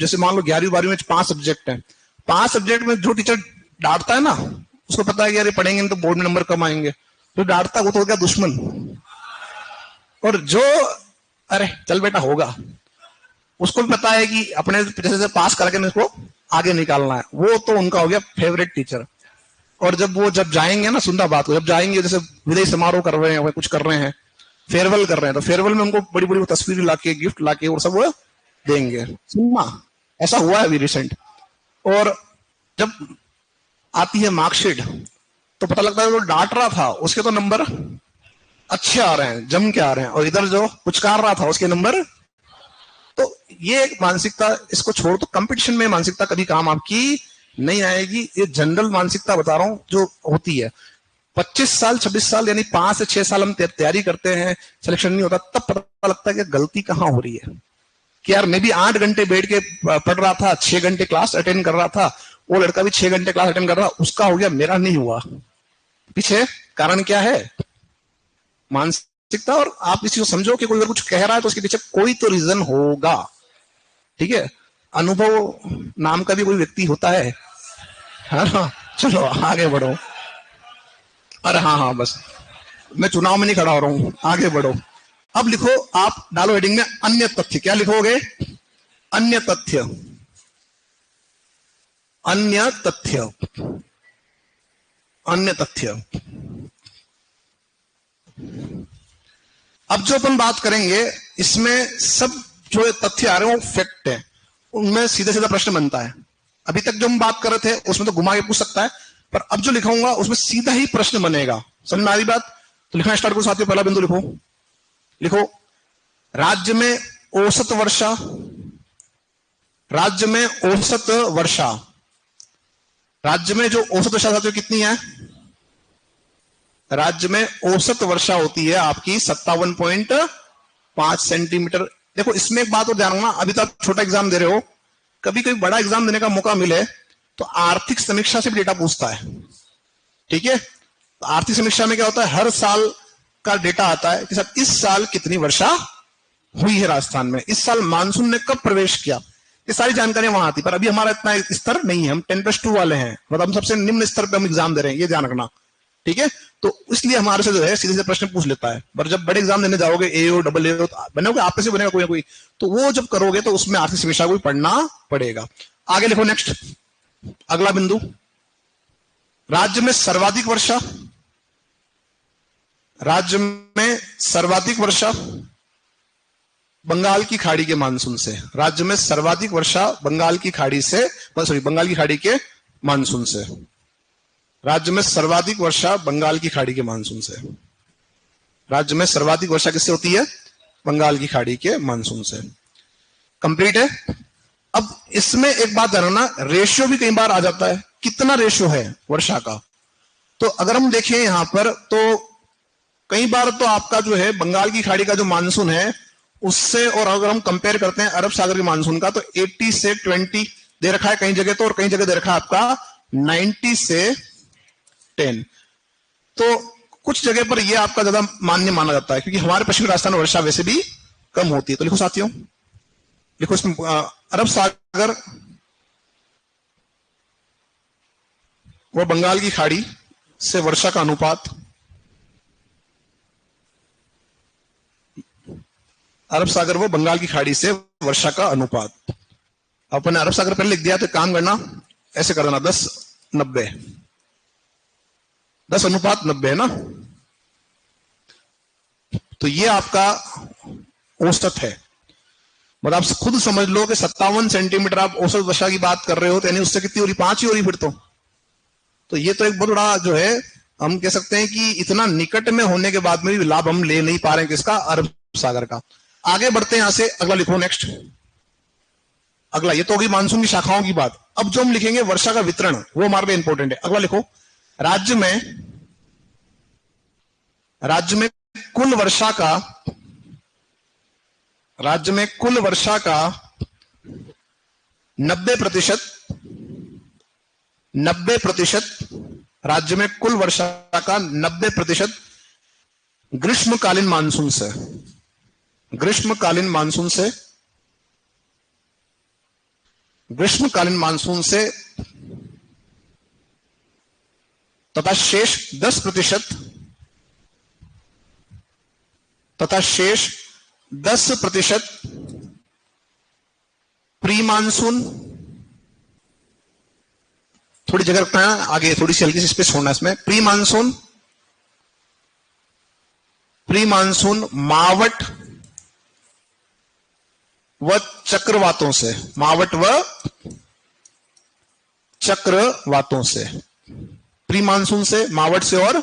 जैसे मान लो 11वीं 12वीं में 5 सब्जेक्ट हैं, 5 सब्जेक्ट में जो टीचर डांटता है ना, उसको पता है कि यार पढ़ेंगे तो बोर्ड में नंबर कम आएंगे, तो डांटता वो तो हो गया दुश्मन। और जो अरे चल बेटा होगा, उसको भी पता है कि अपने जैसे पास करके इसको आगे निकालना है, वो तो उनका हो गया फेवरेट टीचर। और जब जाएंगे ना, सुंदर बात को, जब जाएंगे जैसे विदाई समारोह कर रहे हैं, कुछ कर रहे हैं, फेयरवेल कर रहे हैं, तो फेयरवेल में उनको बड़ी बड़ी तस्वीरें लाके, गिफ्ट लाके और सब वो देंगे। सुनना, ऐसा हुआ है अभी रिसेंट। और जब आती है मार्कशीट तो पता लगता है वो डांट रहा था उसके तो नंबर अच्छे आ रहे हैं, जम के आ रहे हैं, और इधर जो पुचकार रहा था उसके नंबर। तो ये एक मानसिकता, इसको छोड़, तो कंपटीशन में मानसिकता कभी काम आपकी नहीं आएगी। ये जनरल मानसिकता बता रहा हूं जो होती है। 25 साल 26 साल यानी 5 से 6 साल हम तैयारी करते हैं, सिलेक्शन नहीं होता, तब पता लगता है कि गलती कहां हो रही है। कि यार मैं भी 8 घंटे बैठ के पढ़ रहा था, 6 घंटे क्लास अटेंड कर रहा था, वो लड़का भी 6 घंटे क्लास अटेंड कर रहा, उसका हो गया, मेरा नहीं हुआ। पीछे कारण क्या है? मानसिकता। और आप इसी को समझो कि कोई अगर कुछ कह रहा है तो उसके पीछे कोई तो रीजन होगा, ठीक है? अनुभव नाम का भी कोई व्यक्ति होता है ना? चलो आगे बढ़ो। अरे हाँ, बस मैं चुनाव में नहीं खड़ा हो रहा हूं, आगे बढ़ो। अब लिखो, आप डालो हेडिंग में अन्य तथ्य। क्या लिखोगे? अन्य तथ्य, अन्य तथ्य, अन्य तथ्य। अब जो अपन बात करेंगे इसमें सब जो तथ्य आ रहे हैं वो फैक्ट है, उनमें सीधा सीधा प्रश्न बनता है। अभी तक जो हम बात कर रहे थे उसमें तो घुमा के पूछ सकता है, पर अब जो लिखाऊंगा उसमें सीधा ही प्रश्न बनेगा। समझ में आ रही बात? तो लिखना स्टार्ट करो साथियों। पहला बिंदु लिखो, राज्य में औसत वर्षा, राज्य में औसत वर्षा, राज्य में जो औसत वर्षा साथियों कितनी है? राज्य में औसत वर्षा होती है आपकी 57.5 सेंटीमीटर। देखो इसमें एक बात और ध्यान रखना, अभी तो आप छोटा एग्जाम दे रहे हो, कभी कभी बड़ा एग्जाम देने का मौका मिले तो आर्थिक समीक्षा से भी डेटा पूछता है, ठीक है। तो आर्थिक समीक्षा में क्या होता है, हर साल का डेटा आता है कि साहब इस साल कितनी वर्षा हुई है राजस्थान में, इस साल मानसून ने कब प्रवेश किया, ये सारी जानकारियां वहां आती। पर अभी हमारा इतना स्तर नहीं है, हम 10+2 वाले हैं, मतलब हम सबसे निम्न स्तर पे हम एग्जाम दे रहे हैं, ये ध्यान रखना, ठीक है। तो इसलिए हमारे से जो है सीधे से प्रश्न पूछ लेता है। पर जब बड़े एग्जाम देने जाओगे, एओ डबल एओ बनेगा, आप से बनेगा कोई ना कोई, तो वो जब करोगे तो उसमें आर्थिक समीक्षा को भी पढ़ना पड़ेगा। आगे लिखो नेक्स्ट, अगला बिंदु, राज्य में सर्वाधिक वर्षा, राज्य में सर्वाधिक वर्षा बंगाल की खाड़ी के मानसून से, राज्य में सर्वाधिक वर्षा बंगाल की खाड़ी से, सॉरी बंगाल की खाड़ी के मानसून से, राज्य में सर्वाधिक वर्षा बंगाल की खाड़ी के मानसून से, राज्य में सर्वाधिक वर्षा किससे होती है, बंगाल की खाड़ी के मानसून से। कंप्लीट है। अब इसमें एक बात जानना, रेशियो भी कई बार आ जाता है, कितना रेशियो है वर्षा का। तो अगर हम देखें यहां पर, तो कई बार तो आपका जो है बंगाल की खाड़ी का जो मानसून है उससे, और अगर हम कंपेयर करते हैं अरब सागर के मानसून का, तो 80 से 20 दे रखा है कई जगह तो, और कई जगह दे रखा है आपका 90 से 10। तो कुछ जगह पर यह आपका ज्यादा मान्य माना जाता है, क्योंकि हमारे पश्चिमी राजस्थान में वर्षा वैसे भी कम होती है। तो लिखो साथियों, लिखो इसमें अरब सागर व बंगाल की खाड़ी से वर्षा का अनुपात, अरब सागर व बंगाल की खाड़ी से वर्षा का अनुपात। अपने अरब सागर पहले लिख दिया, तो काम करना ऐसे कर देना, 10:90, 10:90 है ना। तो ये आपका औसत है, मतलब आप खुद समझ लो कि 57 सेंटीमीटर आप औसत वर्षा की बात कर रहे हो, तो यानी उससे कितनी हो रही, 5 ही हो रही फिर तो ये तो एक बहुत बड़ा जो है, हम कह सकते हैं कि इतना निकट में होने के बाद में भी लाभ हम ले नहीं पा रहे हैं किसका, अरब सागर का। आगे बढ़ते हैं यहां से, अगला लिखो नेक्स्ट, अगला, ये तो होगी मानसून की शाखाओं की बात। अब जो हम लिखेंगे वर्षा का वितरण, वो हमारे लिए इंपॉर्टेंट है। अगला लिखो, राज्य में कुल वर्षा का, राज्य में कुल वर्षा का 90%, 90%, राज्य में कुल वर्षा का 90% ग्रीष्मकालीन मानसून से, ग्रीष्मकालीन मानसून से, ग्रीष्मकालीन मानसून से, तथा शेष 10%, तथा शेष 10% प्री मानसून, थोड़ी जगह रखना है आगे, थोड़ी सी हल्की सी स्पेस छोड़ना है इसमें, प्री मानसून, प्री मानसून मावट व चक्रवातों से, मावट व चक्रवातों से, प्री मानसून से, मावट से और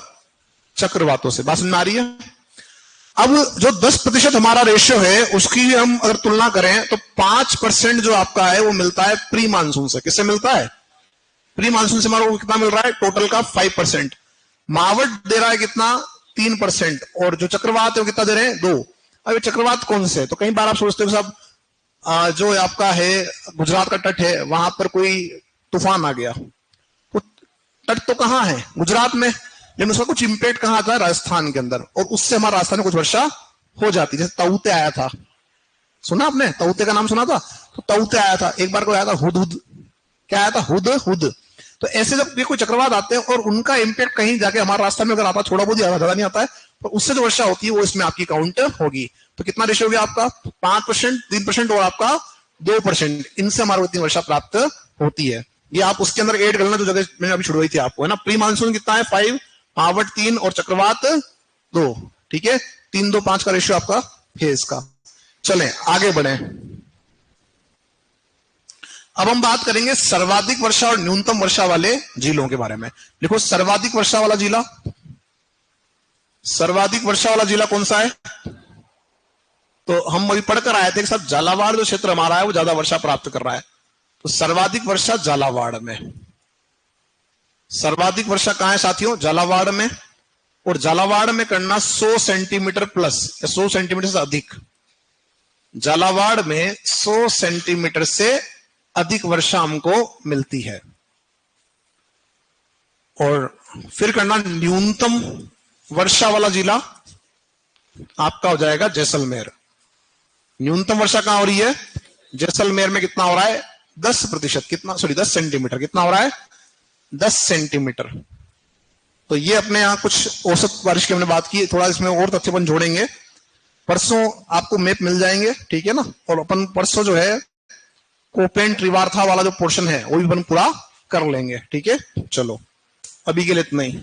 चक्रवातों से। बात समझ में आ रही है। अब जो 10% हमारा रेशियो है, उसकी हम अगर तुलना करें तो 5% जो आपका है वो मिलता है प्री मानसून से। किससे मिलता है, प्री मानसून से हमारा कितना मिल रहा है, टोटल का 5%। मावट दे रहा है कितना, 3%, और जो चक्रवात है वो कितना दे रहे हैं, 2। अब चक्रवात कौन से, तो कई बार आप सोचते हो साहब जो आपका है गुजरात का तट है, वहां पर कोई तूफान आ गया, तो तट तो कहां है, गुजरात में, लेकिन उसका कुछ इंपैक्ट कहां आता है, राजस्थान के अंदर, और उससे हमारा राजस्थान में कुछ वर्षा हो जाती है। जैसे तऊते आया था, सुना आपने, तऊते का नाम सुना था, तो तऊते आया था, एक बार को आया था हुदहुद, क्या आया था, हुदहुद। तो ऐसे जब कोई चक्रवात आते हैं और उनका इंपैक्ट कहीं जाके हमारे रास्ते में अगर आता है, थोड़ा बहुत ही ज्यादा नहीं आता है, तो उससे जो वर्षा होती है वो इसमें आपकी काउंट होगी। तो कितना रेशियो हो गया आपका, 5%, 3% और आपका 2%, इनसे हमारे इतनी वर्षा प्राप्त होती है। ये आप उसके अंदर ऐड करना जो जगह मैंने अभी छुड़वाई थी आपको, है ना। प्री मानसून कितना है, 5, मावट 3 और चक्रवात 2, ठीक है, 3, 2, 5 का रेशियो आपका है इसका। चलें आगे बढ़े। अब हम बात करेंगे सर्वाधिक वर्षा और न्यूनतम वर्षा वाले जिलों के बारे में। देखो सर्वाधिक वर्षा वाला जिला, सर्वाधिक वर्षा वाला जिला कौन सा है, तो हम अभी पढ़कर आए थे कि साहब झालावाड़ जो क्षेत्र हमारा है वो ज्यादा वर्षा प्राप्त कर रहा है, तो सर्वाधिक वर्षा झालावाड़ में। सर्वाधिक वर्षा कहां है साथियों, झालावाड़ में, और झालावाड़ में करना 100 सेंटीमीटर प्लस या 100 सेंटीमीटर से अधिक। झालावाड़ में 100 सेंटीमीटर से अधिक वर्षा हमको मिलती है। और फिर करना न्यूनतम वर्षा वाला जिला आपका हो जाएगा जैसलमेर। न्यूनतम वर्षा कहां हो रही है? जैसलमेर में कितना हो रहा है? 10%, कितना, सॉरी 10 सेंटीमीटर। कितना हो रहा है? 10 सेंटीमीटर। तो ये अपने यहां कुछ औसत बारिश की हमने बात की, थोड़ा इसमें और तथ्यपन जोड़ेंगे। परसों आपको मैप मिल जाएंगे, ठीक है ना। और अपन परसों जो है कोपेन ट्रिवार्था वाला जो पोर्शन है वो भी अपन पूरा कर लेंगे, ठीक है। चलो अभी के लिए इतना ही।